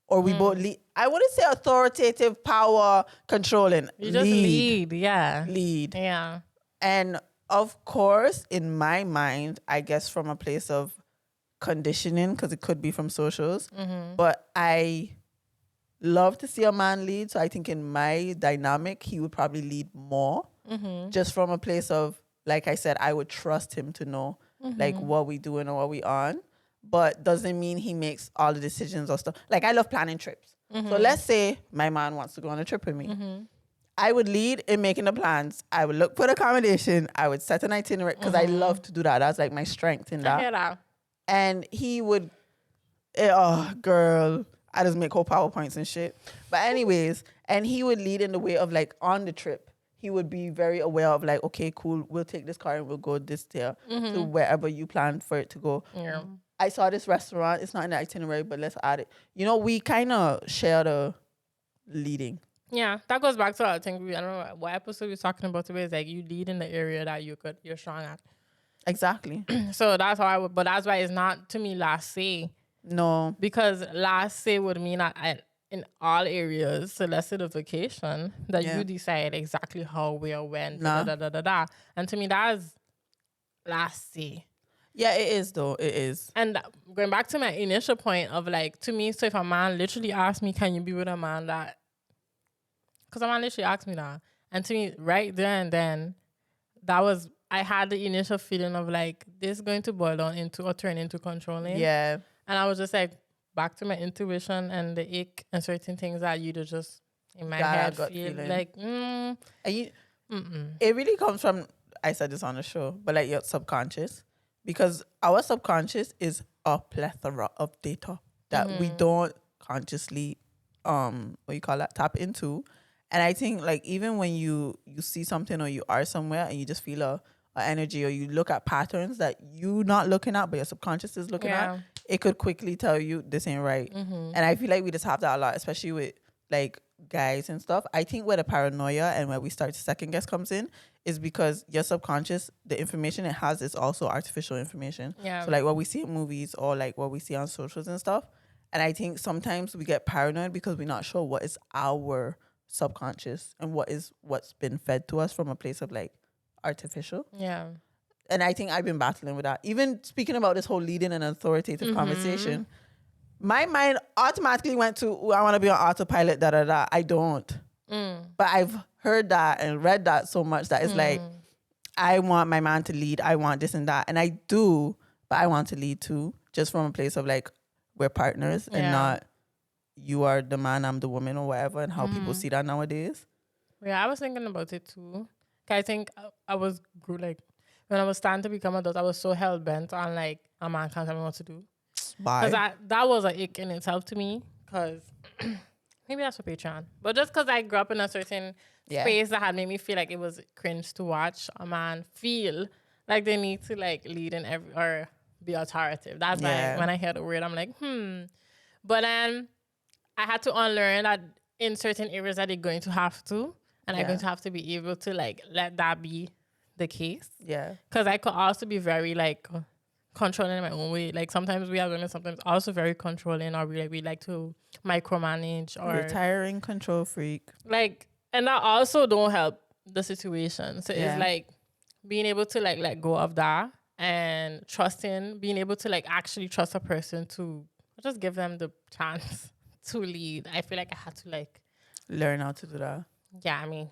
Or we both lead. I wouldn't say authoritative, power, controlling. You just lead, yeah. Lead. Yeah. And of course, in my mind, I guess from a place of conditioning because it could be from socials. But I love to see a man lead. So I think in my dynamic, he would probably lead more just from a place of, like I said, I would trust him to know like what we doing or what we on. But doesn't mean he makes all the decisions or stuff. Like I love planning trips. So let's say my man wants to go on a trip with me. I would lead in making the plans. I would look for the accommodation. I would set an itinerary because I love to do that. That's like my strength in that. I hear that. And he would, oh girl, I just make whole PowerPoints and shit. But anyways, and he would lead in the way of like on the trip. He would be very aware of like, okay, cool, we'll take this car and we'll go this there to wherever you plan for it to go. Yeah. I saw this restaurant. It's not in the itinerary, but let's add it. You know, we kind of share the leading. Yeah, that goes back to I think I don't know what episode we're talking about today. Is like you lead in the area that you're strong at. Exactly. So that's how I would, but that's why it's not to me last say. No. Because last say would mean that in all areas, so let's say the vacation, that you decide exactly how, where, when, da. And to me, that is last say. Yeah, it is though. It is. And going back to my initial point of like, to me, so if a man literally asked me, can you be with a man that, because a man literally asked me that. And to me, right there and then, that was, I had the initial feeling of like, this is going to boil down into or turn into controlling. Yeah. And I was just like, back to my intuition and the ick and certain things that you just in my head feel like, And you, it really comes from, I said this on the show, but like your subconscious, because our subconscious is a plethora of data that we don't consciously, tap into. And I think like even when you see something or you are somewhere and you just feel a energy or you look at patterns that you're not looking at but your subconscious is looking at, it could quickly tell you this ain't right. And I feel like we just have that a lot, especially with like guys and stuff. I think where the paranoia and where we start to second guess comes in is because your subconscious, the information it has is also artificial information. Yeah. So like what we see in movies or like what we see on socials and stuff. And I think sometimes we get paranoid because we're not sure what is our subconscious and what's been fed to us from a place of like artificial. yeah. And I think I've been battling with that. Even speaking about this whole leading and authoritative conversation, my mind automatically went to, I want to be on autopilot, I don't. But I've heard that and read that so much that it's like, I want my man to lead. I want this and that. And I do, but I want to lead too, just from a place of like, we're partners and not you are the man, I'm the woman or whatever, and how people see that nowadays. Yeah, I was thinking about it too. I think I was like, when I was starting to become adult, I was so hell bent on like, a man can't tell me what to do. Because that was a ick in itself to me. Because maybe that's for Patreon. But just because I grew up in a certain space that had made me feel like it was cringe to watch a man feel like they need to like lead in or be authoritative. That's why when I hear the word, I'm like, But then I had to unlearn that in certain areas that they're going to have to. And I'm going to have to be able to like let that be the case. Yeah. Because I could also be very like controlling in my own way. Like sometimes we as women sometimes also very controlling, or we like to micromanage, or retiring control freak. Like, and that also don't help the situation. So it's like being able to like let go of that and being able to like actually trust a person to just give them the chance to lead. I feel like I had to like learn how to do that. Yeah, I mean,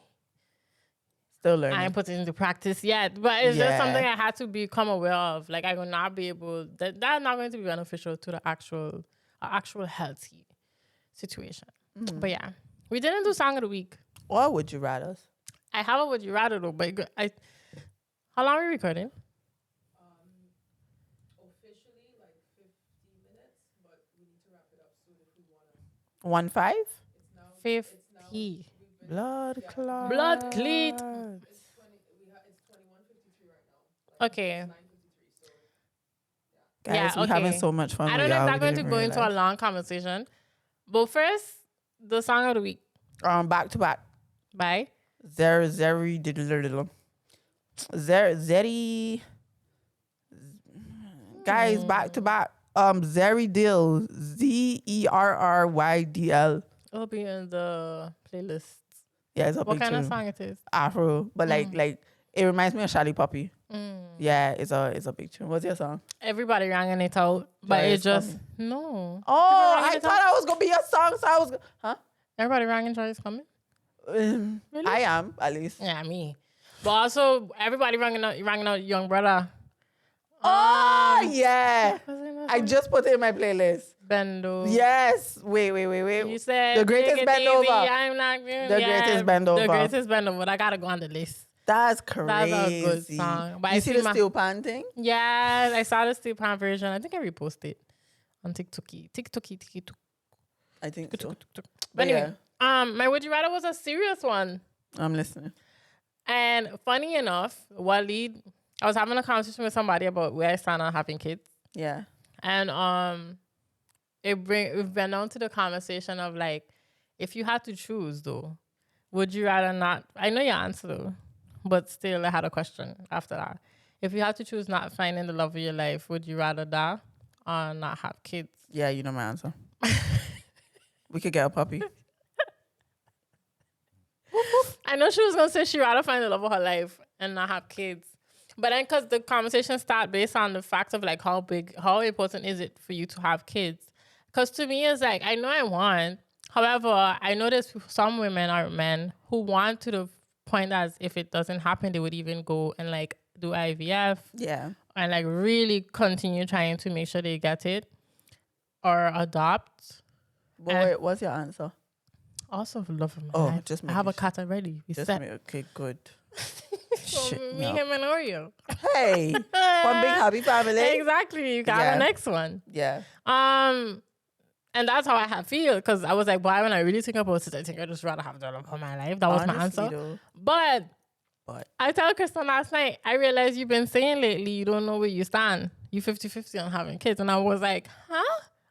still learning. I ain't put it into practice yet, but it's just something I had to become aware of. Like I will not be able that's not going to be beneficial to the actual healthy situation. But yeah, we didn't do song of the week. Or would you rather? I have a would you rather though, but how long are we recording? Officially like 50 minutes, but we need to wrap it up soon if we want to. 1-5? 50. Blood clot. Blood cleat. It's 21:53 right now. Okay. It's 9:53, so Guys, we're having so much fun. I don't know if that's going to go into a long conversation. But first, the song of the week. Back to back. Bye. Zeri. Guys, back to back. Zeri Dill. ZERRYDL. It'll be in the playlist. Yeah, it's up. What kind of song it is? Afro, but like it reminds me of Shally Puppy. Yeah, it's a big tune. What's your song? Everybody rang it out, but Joy it is just coming. no. Oh, rang I it thought out? I was gonna be your song, so I was. Huh? Everybody rang and Joy is coming. Really? I am at least. Yeah, me. But also, everybody rang out Young Brother. Oh yeah, What's the name of I that just put it in my playlist. Bendo. Yes. Wait. You said The greatest "Take it bend easy, over. I'm not The greatest bend over. The greatest bend over. I gotta go on the list. That's crazy. That's a good song. But You I see see the my- steel pan thing? Yeah, I saw the Steve Pan version. I think I reposted on TikTok. I think so. But anyway, my Would You Rather was a serious one. I'm listening. And funny enough, Waleed, I was having a conversation with somebody about where I stand on having kids. Yeah. And it went on to the conversation of like, if you had to choose though, would you rather not? I know your answer though, but still, I had a question after that. If you had to choose not finding the love of your life, would you rather die or not have kids? Yeah, you know my answer. We could get a puppy. I know she was gonna say she'd rather find the love of her life and not have kids. But then, because the conversation started based on the fact of like how important is it for you to have kids? Because to me, it's like, I know I want. However, I know there's some women or men who want to the point that if it doesn't happen, they would even go and like do IVF. Yeah. And like really continue trying to make sure they get it or adopt. But wait, what's your answer? Also, for love of my Oh, life. just I have a making cat already. We set. Okay, good. So Shit, me, no. him, and Oreo. Hey, one big happy family. Exactly. You got Yeah. the next one. Yeah. And that's how I feel, because I was like, why, when I really think about it, I think I'd just rather have the love of my life. That was my Honestly, answer. though. But But I tell Kristen last night, I realized you've been saying lately you don't know where you stand. You 50-50 on having kids. And I was like, huh?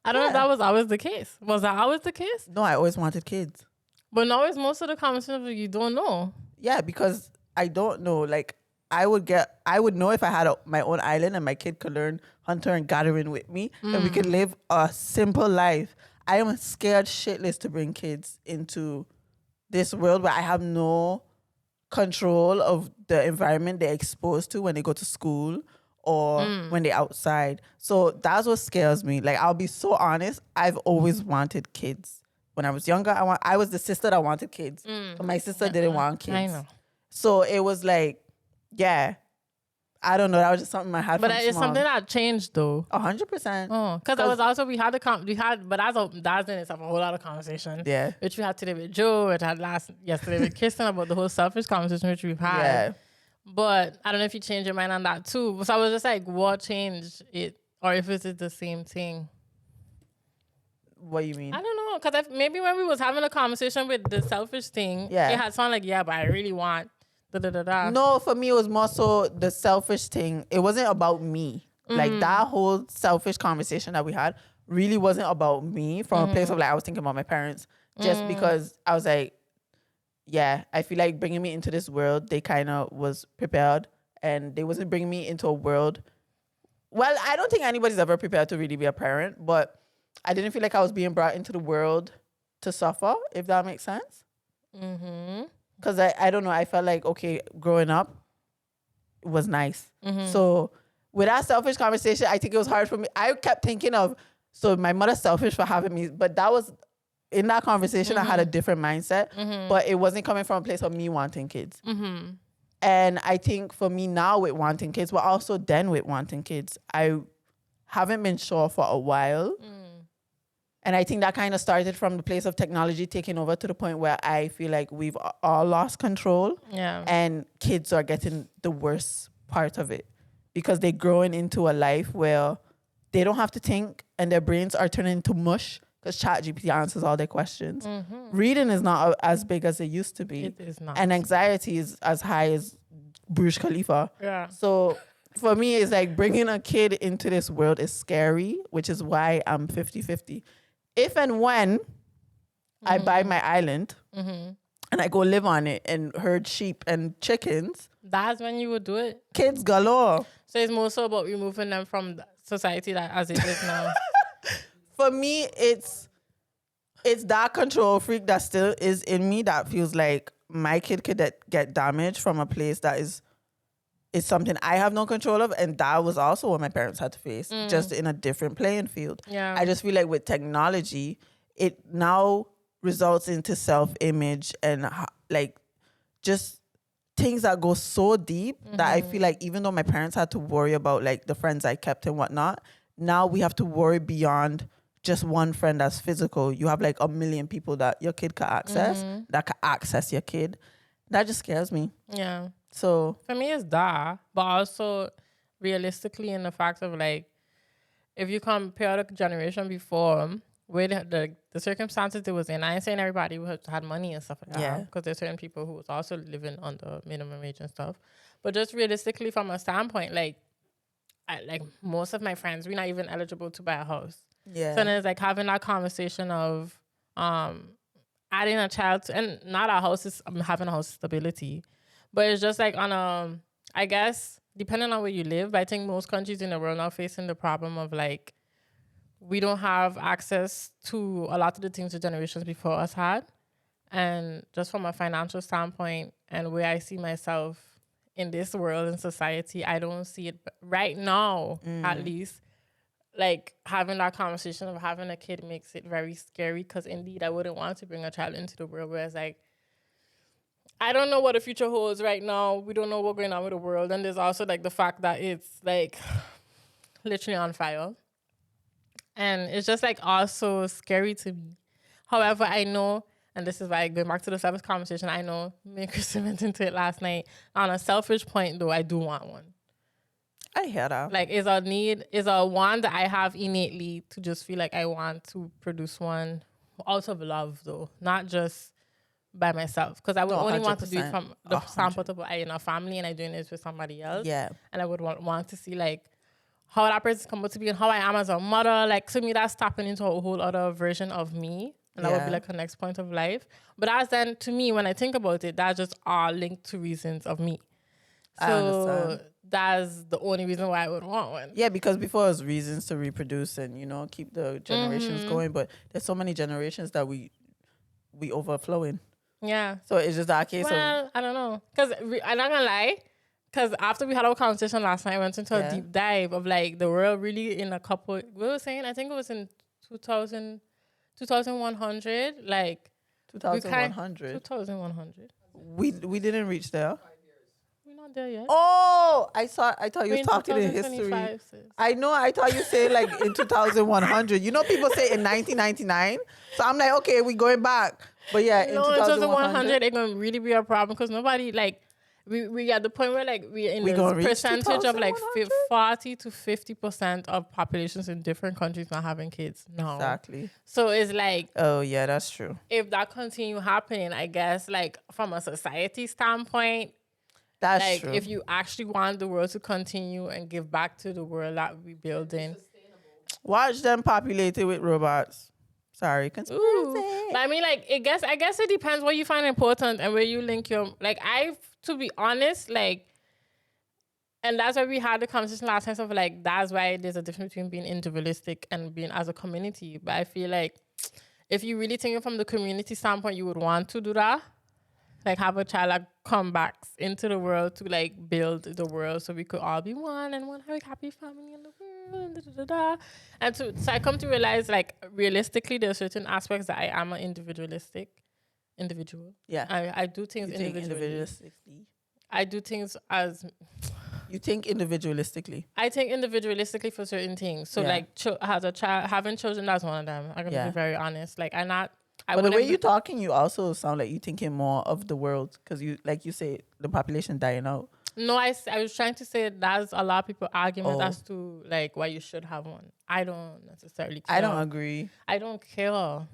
I don't know if that was always the case. Was that always the case? no, I always wanted kids. But now it's most of the conversation of you don't know. Yeah, because I don't know. Like, I would know if I had my own island and my kid could learn hunter and gathering with me, and we could live a simple life. I am scared shitless to bring kids into this world where I have no control of the environment they're exposed to when they go to school or when they're outside. So that's what scares me. Like, I'll be so honest, I've always wanted kids. When I was younger, I was the sister that wanted kids, but my sister didn't want kids. I know. So it was like, yeah, I don't know. That was just something I had. But from it's small. something that changed though. 100%. Oh, because I was also, we had, but that's in itself a whole lot of conversation. Yeah. Which we had today with Joe, which I had yesterday with Kristen about the whole selfish conversation which we've had. Yeah. But I don't know if you changed your mind on that too. So I was just like, what changed it? Or if it's the same thing. What do you mean? I don't know. Because maybe when we was having a conversation with the selfish thing, Yeah. it had sounded like, yeah, but I really want da-da-da-da. No, for me, it was more so the selfish thing. It wasn't about me. Like, that whole selfish conversation that we had really wasn't about me from a place of like, I was thinking about my parents. Just because I was like, yeah, I feel like bringing me into this world, they kind of was prepared. And they wasn't bringing me into a world. Well, I don't think anybody's ever prepared to really be a parent. But I didn't feel like I was being brought into the world to suffer, if that makes sense. Because I don't know, I felt like, okay, growing up was nice. So with that selfish conversation, I think it was hard for me. I kept thinking of, so my mother's selfish for having me, but that was, in that conversation, I had a different mindset, but it wasn't coming from a place of me wanting kids. And I think for me now with wanting kids, but also then with wanting kids, I haven't been sure for a while. And I think that kind of started from the place of technology taking over to the point where I feel like we've all lost control. Yeah. And kids are getting the worst part of it because they're growing into a life where they don't have to think and their brains are turning into mush because ChatGPT answers all their questions. Reading is not as big as it used to be. It is not. And anxiety is as high as Burj Khalifa. Yeah. So for me, it's like bringing a kid into this world is scary, which is why I'm 50-50. If and when I buy my island and I go live on it and herd sheep and chickens, That's when you would do it. kids galore. So it's more so about removing them from the society that as it is now. For me, it's that control freak that still is in me that feels like my kid could get damaged from a place that is is something I have no control of, and that was also what my parents had to face, just in a different playing field. Yeah. I just feel like with technology, it now results into self-image and like just things that go so deep that I feel like even though my parents had to worry about like the friends I kept and whatnot, now we have to worry beyond just one friend that's physical. You have like a million people that your kid can access, that can access your kid. That just scares me. Yeah. So For me, it's that, but also realistically, in the fact of like, if you compare the generation before, where the circumstances they was in, I ain't saying everybody who had money and stuff like Yeah. that, because there's certain people who was also living on the minimum wage and stuff. But just realistically, from a standpoint, like most of my friends, we're not even eligible to buy a house. yeah. So then it's like having that conversation of adding a child to, and not a house is having a house stability, but it's just like on a, I guess depending on where you live, but I think most countries in the world are facing the problem of like we don't have access to a lot of the things the generations before us had, and just from a financial standpoint and where I see myself in this world and society, I don't see it right now, at least. Like having that conversation of having a kid makes it very scary, because indeed I wouldn't want to bring a child into the world, whereas like I don't know what the future holds right now. We don't know what's going on with the world, and there's also like the fact that it's like literally on fire, and it's just like also scary to me. However, I know, and this is why going back to the service conversation, I know me and Kristen went into it last night. On a selfish point though, I do want one. I hear that. Like, is a need, is a want that I have innately to just feel like I want to produce one out of love, though, not just by myself. Because I would only want to do it from the standpoint of I in a family and I'm doing this with somebody else. Yeah. And I would want to see like how that person come out to be and how I am as a mother. Like, to me, that's tapping into a whole other version of me. And that would be like a next point of life. But as then, to me, when I think about it, that's just all linked to reasons of me. I understand. That's the only reason why I would want one. Yeah, because before it was reasons to reproduce and, you know, keep the generations going. But there's so many generations that we overflowing. Yeah. So it's just that case of... Well, I don't know. Because I'm not going to lie. Because after we had our conversation last night, I went into a deep dive of like the world really in a couple... We were saying, I think it was in 2100. Like... 2100. 2100. We didn't reach there. We're not there yet. Oh, I thought you We're was talking in history. 2025, sis. I know. I thought you said like in 2100. You know, people say in 1999. So I'm like, okay, we going back. But yeah, in No, in 2100, it's gonna really be a problem because nobody like we at the point where like we're in We this gonna reach percentage of like 2100? 40 to 50% of populations in different countries not having kids. No, exactly. So it's like Oh yeah, that's true. if that continue happening, I guess like from a society standpoint, That's like true. if you actually want the world to continue and give back to the world that we building. Watch them populated with robots. Sorry, conspiracy. Ooh. But I mean, like, I guess it depends what you find important and where you link your, like, to be honest, like, and that's why we had the conversation last time of like, that's why there's a difference between being individualistic and being as a community. But I feel like if you really think from the community standpoint, you would want to do that. Like have a child that come back into the world to like build the world so we could all be one and one happy family in the world. And, and so I come to realize like realistically there are certain aspects that I am an individual. Yeah. I do things You think individually. individualistically. I do things as You think individualistically. I think individualistically for certain things. So like as a child, having children, that's one of them. I'm gonna be very honest. Like But the way you're talking, you also sound like you're thinking more of the world because you, like you say, the population dying out. No, I was trying to say that's a lot of people argument as to like why you should have one. I don't necessarily care. I don't agree. I don't care.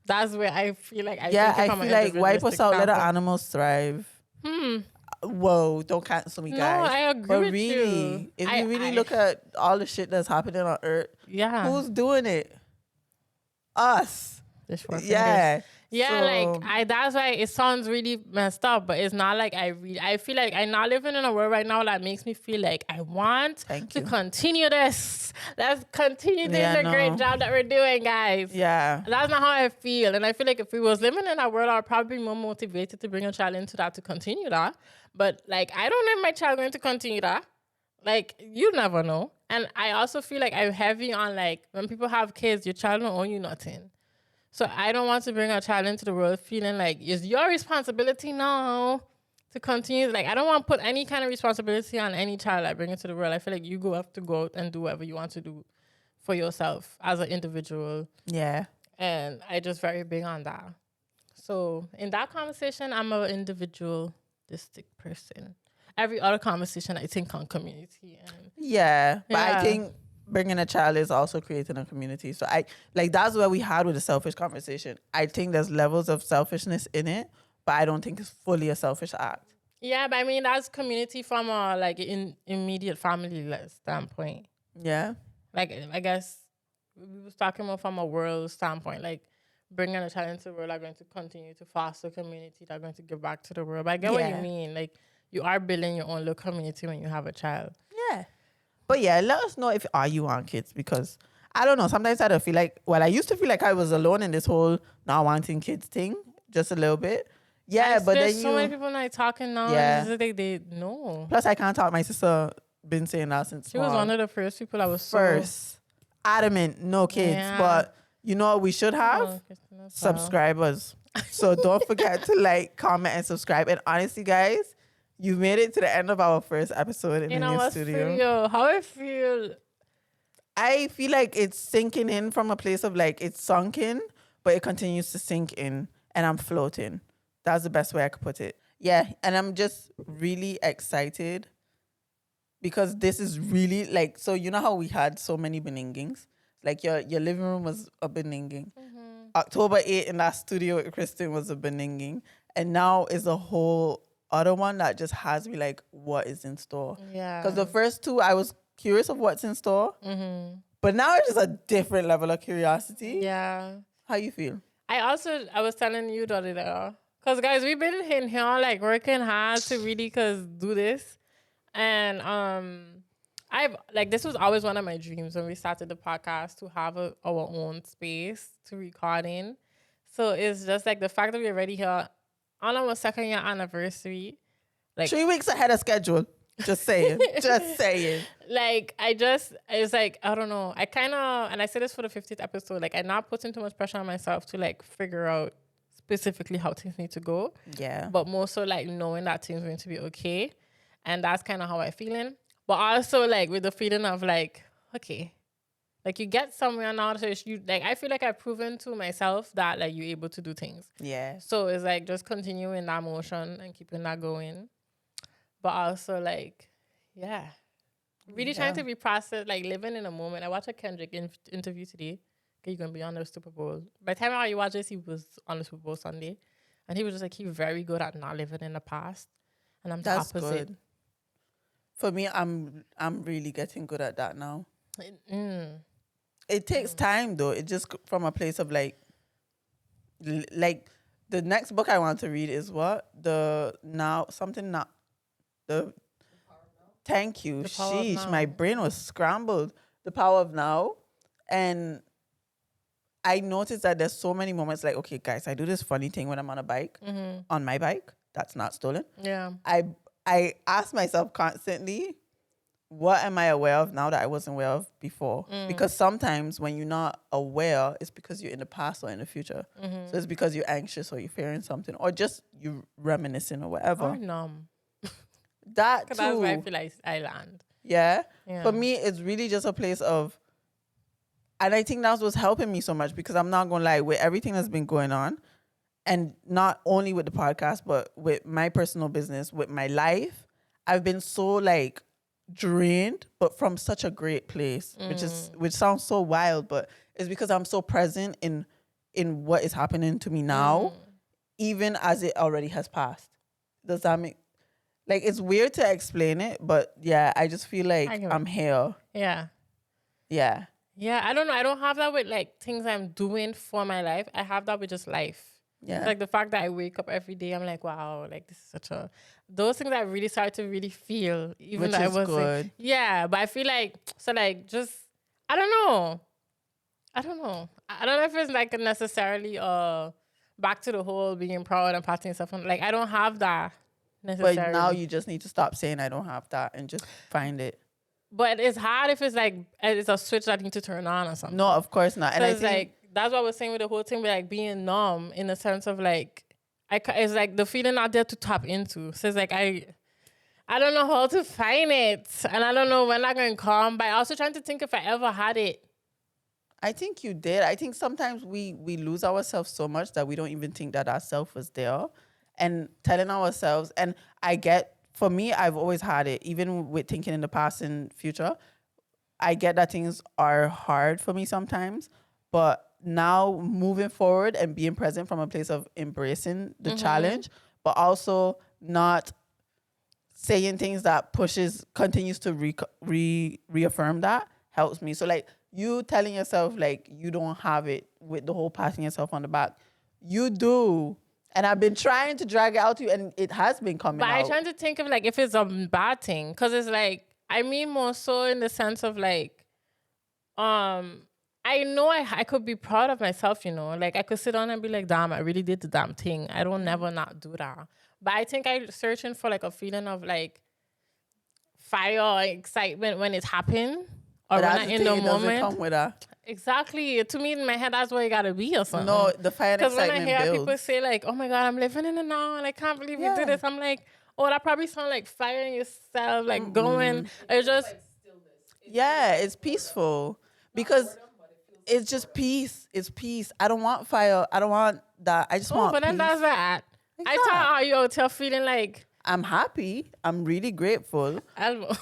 That's where I feel like I feel like wipe us out, let the animals thrive. Whoa, don't cancel me, guys. No, I agree but with really, you. if you really look at all the shit that's happening on Earth, yeah, who's doing it? Us. Fish for fingers. Yeah. Yeah, So, like that's why it sounds really messed up, but it's not like I feel like I'm not living in a world right now that makes me feel like I want Thank to you. continue this. Let's continue doing Yeah, the great no. job that we're doing, guys. Yeah. That's not how I feel. And I feel like if we was living in that world, I'd probably be more motivated to bring a child into that to continue that. But like I don't know if my child going to continue that. Like you never know. And I also feel like I'm heavy on like when people have kids, your child don't owe you nothing. So I don't want to bring a child into the world feeling like it's your responsibility now to continue. Like I don't want to put any kind of responsibility on any child I bring into the world. I feel like you have to go out and do whatever you want to do for yourself as an individual. Yeah. And I just very big on that. So in that conversation, I'm an individualistic person. Every other conversation I think on community. And Yeah. But I Yeah. think bringing a child is also creating a community. So I like that's what we had with the selfish conversation. I think there's levels of selfishness in it, but I don't think it's fully a selfish act. yeah, but I mean that's community from a like in immediate family standpoint. Yeah. Like I guess we was talking about from a world standpoint, like bringing a child into the world are going to continue to foster community, that are going to give back to the world. But I get what you Yeah. mean. Like you are building your own little community when you have a child. Yeah. But yeah, let us know if you want kids, because I don't know. Sometimes I don't feel like, well, I used to feel like I was alone in this whole not wanting kids thing, just a little bit. Yeah, And but there's then so many people not talking now. Yeah. And it's just like they know. plus I can't talk. My sister been saying that since She was small. one of the first people that was First, adamant, no kids. Yeah. But you know what we should have? Oh, Kristen, that's Subscribers. So don't forget to like, comment, and subscribe. And honestly, guys, you made it to the end of our first episode in You the know new what studio. feel? How I feel? I feel like it's sinking in from a place of like it's sunk in, but it continues to sink in, and I'm floating. That's the best way I could put it. Yeah, and I'm just really excited because this is really like, so you know how we had so many beningings? Like your living room was a beninging. October 8 in that studio with Kristen was a beninging. And now is a whole other one that just has me like, what is in store? Yeah. Because the first two, I was curious of what's in store. But now it's just a different level of curiosity. Yeah. How you feel? I was telling you the other day, because guys, we've been in here like working hard to really do this. And I've like this was always one of my dreams when we started the podcast to have our own space to record in. So it's just like the fact that we're already here on our 2nd year anniversary. Like 3 weeks ahead of schedule. Just saying. Just saying. like it's like I don't know. I kind of, and I said this for the 50th episode. Like I'm not putting too much pressure on myself to like figure out specifically how things need to go. Yeah. But more so like knowing that things are going to be okay, and that's kind of how I'm feeling. But also like with the feeling of like okay, like you get somewhere now. So you like I feel like I've proven to myself that like you're able to do things. Yeah. So it's like just continuing that motion and keeping that going. But also like, yeah, really trying to be processed, like living in a moment. I watched a Kendrick interview today. He's going to be on the Super Bowl. By the time you watch this, he was on the Super Bowl Sunday. And he was just like, he's very good at not living in the past. And I'm the That's opposite. good. For me, I'm really getting good at that now. It takes time though. It just from a place of like the next book I want to read is what? Thank you. The Power of Sheesh, Now. my brain was scrambled. The Power of Now. And I noticed that there's so many moments like, okay, guys, I do this funny thing when I'm on a bike, on my bike. That's not stolen. Yeah. I ask myself constantly, what am I aware of now that I wasn't aware of before? Because sometimes when you're not aware, it's because you're in the past or in the future. So it's because you're anxious or you're fearing something or just you reminiscing or whatever. Or numb. That too. That's where I feel like I land. Yeah. Yeah. For me, it's really just a place of, and I think that's what's helping me so much because I'm not going to lie, with everything that's been going on, and not only with the podcast, but with my personal business, with my life, I've been so like drained, but from such a great place, which sounds so wild, but it's because I'm so present in what is happening to me now, even as it already has passed. Does that make, like, it's weird to explain it, but yeah, I just feel like I get it. I'm here. Yeah. Yeah. Yeah, I don't know. I don't have that with like things I'm doing for my life. I have that with just life. Yeah. Like the fact that I wake up every day, I'm like, wow, like this is such a. Those things I really start to really feel, even Which though I is wasn't. good. Yeah, but I feel like so like just I don't know. I don't know. I don't know if it's like necessarily back to the whole being proud and patting yourself on. Like I don't have that necessarily. But now you just need to stop saying I don't have that and just find it. But it's hard if it's like it's a switch that you need to turn on or something. No, of course not. And I Because think like that's what I was saying with the whole thing with like being numb in the sense of like it's like the feeling out there to tap into. So it's like I don't know how to find it, and I don't know when I'm gonna come. But I also trying to think if I ever had it. I think you did. I think sometimes we lose ourselves so much that we don't even think that ourself was there, and telling ourselves. And I get, for me, I've always had it, even with thinking in the past and future. I get that things are hard for me sometimes, but now moving forward and being present from a place of embracing the challenge, but also not saying things that continues to reaffirm that helps me. So like you telling yourself like you don't have it with the whole patting yourself on the back, you do. And I've been trying to drag it out to you, and it has been coming But out. I'm trying to think of like if it's a bad thing, because it's like I mean more so in the sense of like, I know I could be proud of myself, you know, like I could sit down and be like, damn, I really did the damn thing. I don't never not do that. But I think I'm searching for like a feeling of like fire or excitement when it happened or But when that's I'm the in thing, the it doesn't moment. come with a Exactly. To me, in my head, that's what it gotta be or something. no. The fire and Because when I excitement hear builds. people say like, "Oh my God, I'm living in it now, and I can't believe you Yeah. did this," I'm like, "Oh, that probably sound like firing yourself, like going." It's just Like stillness. Yeah, it's peaceful because it's just peace. It's peace. I don't want fire. I don't want that. I just want but then peace. that's that. I Exact. thought you out here feeling like I'm happy. I'm really grateful. Elmo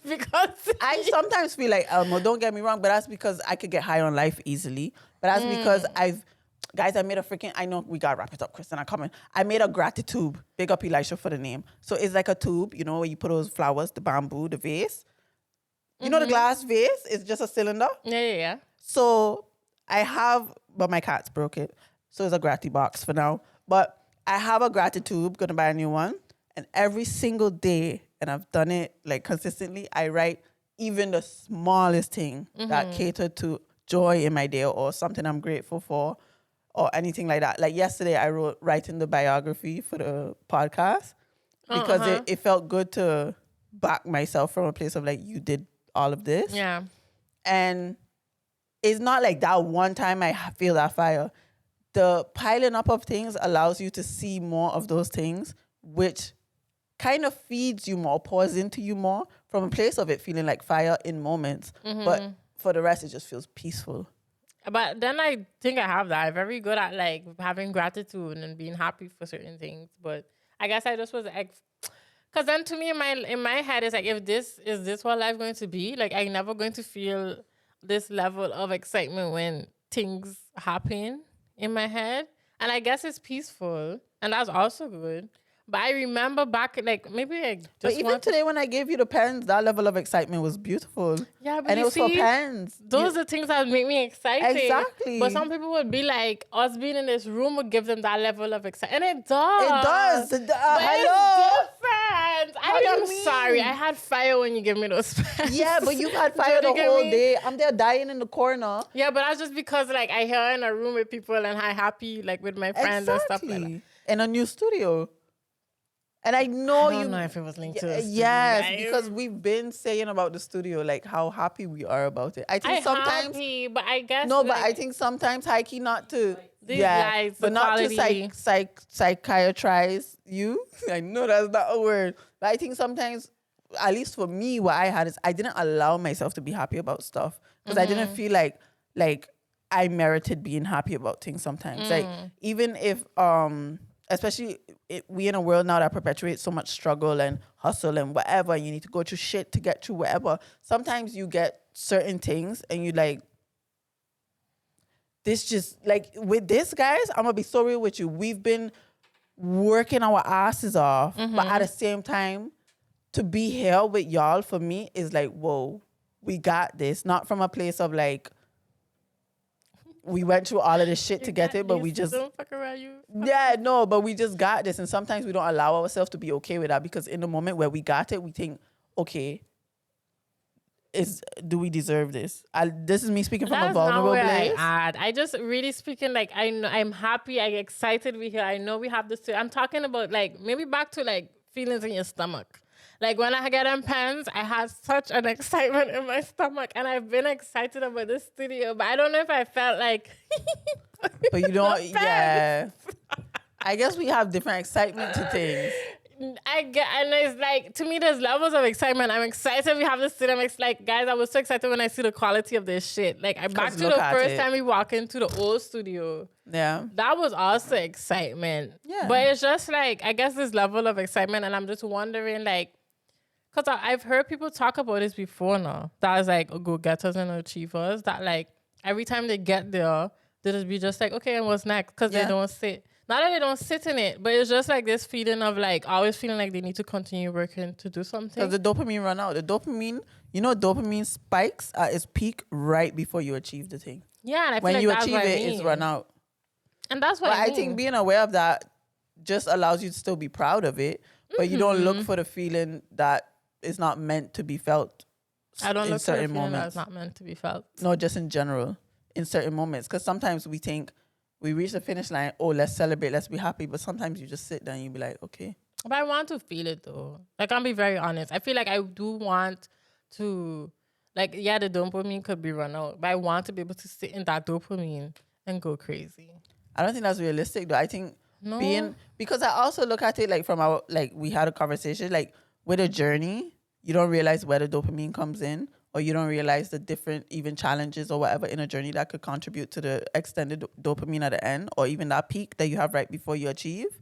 because I sometimes feel like Elmo. Don't get me wrong, but that's because I could get high on life easily. But that's because I made a freaking. I know we gotta wrap it up, Kristen. I'm coming. I made a gratitude. Big up Elisha for the name. So it's like a tube, you know, where you put those flowers, the bamboo, the vase. You know the glass vase? It's just a cylinder. yeah. So I have, but my cat's broke it. So it's a gratty box for now. But I have a gratitude, gonna buy a new one. And every single day, and I've done it like consistently, I write even the smallest thing that catered to joy in my day or something I'm grateful for or anything like that. Like yesterday, I wrote writing the biography for the podcast because it felt good to back myself from a place of like, you did all of this. Yeah. And it's not like that one time I feel that fire. The piling up of things allows you to see more of those things, which kind of feeds you more, pours into you more from a place of it feeling like fire in moments. But for the rest, it just feels peaceful. But then I think I have that. I'm very good at like having gratitude and being happy for certain things. But I guess I just was like, because then to me in my head it's like, if this is this what life's going to be, like I'm never going to feel this level of excitement when things happen in my head. And I guess it's peaceful, and that's also good. But I remember back, like maybe I just But even today, when I gave you the pens, that level of excitement was beautiful. Yeah, but and you it was for see, pens. those are things that make me excited. Exactly. But some people would be like, us being in this room would give them that level of excitement. And it does. It does. But Hello. it's different. How do you I'm mean? sorry. I had fire when you give me those pens. Yeah, but you had fire Do the you get whole me? day. I'm there dying in the corner. Yeah, but that's just because like I hear in a room with people and I'm happy like with my friends and stuff like that. In a new studio. And I know I don't know if it was linked to the studio. Yes, because we've been saying about the studio, like how happy we are about it. I think sometimes happy, but I guess no, but like, I think sometimes high key not to These lights, but the not quality. to psychiatrize you. I know that's not a word, but I think sometimes, at least for me, what I had is I didn't allow myself to be happy about stuff because I didn't feel like I merited being happy about things sometimes. Like even if especially we in a world now that perpetuates so much struggle and hustle and whatever, you need to go through shit to get through whatever. Sometimes you get certain things and you like, this just like with this, guys, I'm gonna be so real with you. We've been working our asses off, but at the same time, to be here with y'all for me is like, whoa, we got this. Not from a place of like, we went through all of this shit to get it, but we just don't fuck around you. yeah, no, but we just got this. And sometimes we don't allow ourselves to be okay with that because in the moment where we got it, we think, okay, do we deserve this? This is me speaking from a vulnerable place. I just really speaking like I'm happy, I'm excited we here. I know we have this. I'm talking about like maybe back to like feelings in your stomach. Like when I get in pens, I had such an excitement in my stomach, and I've been excited about this studio, but I don't know if I felt like. But you don't, yeah. I guess we have different excitement to things. I get, and it's like, to me, there's levels of excitement. I'm excited we have this studio. I'm like, guys, I was so excited when I see the quality of this shit. Like, back to the first time we walk into the old studio. Yeah. That was also excitement. Yeah. But it's just like, I guess this level of excitement, and I'm just wondering, like, because I've heard people talk about this before now. That is like go-getters and achievers. That like, every time they get there, they just be just like, okay, and what's next? Because they don't sit. Not that they don't sit in it, but it's just like this feeling of like always feeling like they need to continue working to do something. Because the dopamine run out. The dopamine, dopamine spikes at its peak right before you achieve the thing. Yeah, and I feel when like you that's achieve what it, it's run out. And that's what I think being aware of that just allows you to still be proud of it, but you don't look for the feeling that is not meant to be felt. I don't in look for the certain feeling moments. that's not meant to be felt. No, just in general, in certain moments. Because sometimes we think we reach the finish line, oh, let's celebrate, let's be happy. But sometimes you just sit there and you be like, okay. But I want to feel it though. Like, I'll be very honest. I feel like I do want to, like, yeah, the dopamine could be run out, but I want to be able to sit in that dopamine and go crazy. I don't think that's realistic though. I think because I also look at it like from our, like we had a conversation, like with a journey, you don't realize where the dopamine comes in, or you don't realize the different even challenges or whatever in a journey that could contribute to the extended dopamine at the end, or even that peak that you have right before you achieve.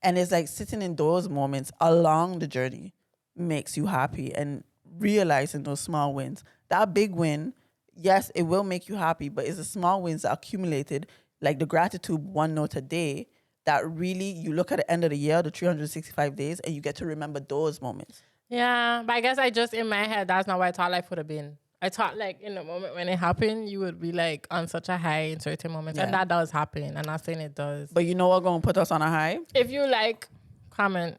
And it's like sitting in those moments along the journey makes you happy, and realizing those small wins. That big win, yes, it will make you happy, but it's the small wins that accumulated, like the gratitude one note a day, that really you look at the end of the year, the 365 days, and you get to remember those moments. Yeah, but I guess I just, in my head, that's not what I thought life would have been. I thought like in the moment when it happened, you would be like on such a high in certain moments. And that does happen. I'm not saying it does. But you know what's going to put us on a high? If you like, comment.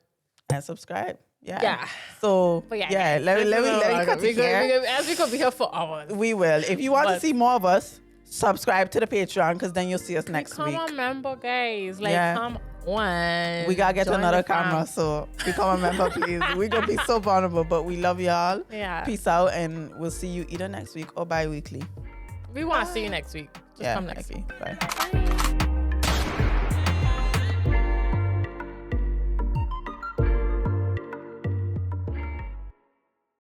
And subscribe. Yeah. Yeah. So, But let me cut it here. As we could be here for hours. We will. If you want to see more of us, subscribe to the Patreon, because then you'll see us next week. Become a member, guys. Like, come on. We got to get another camera, so become a member, please. We're going to be so vulnerable, but we love y'all. Yeah. Peace out, and we'll see you either next week or bi-weekly. We want to see you next week. Just come next week. Bye. Bye.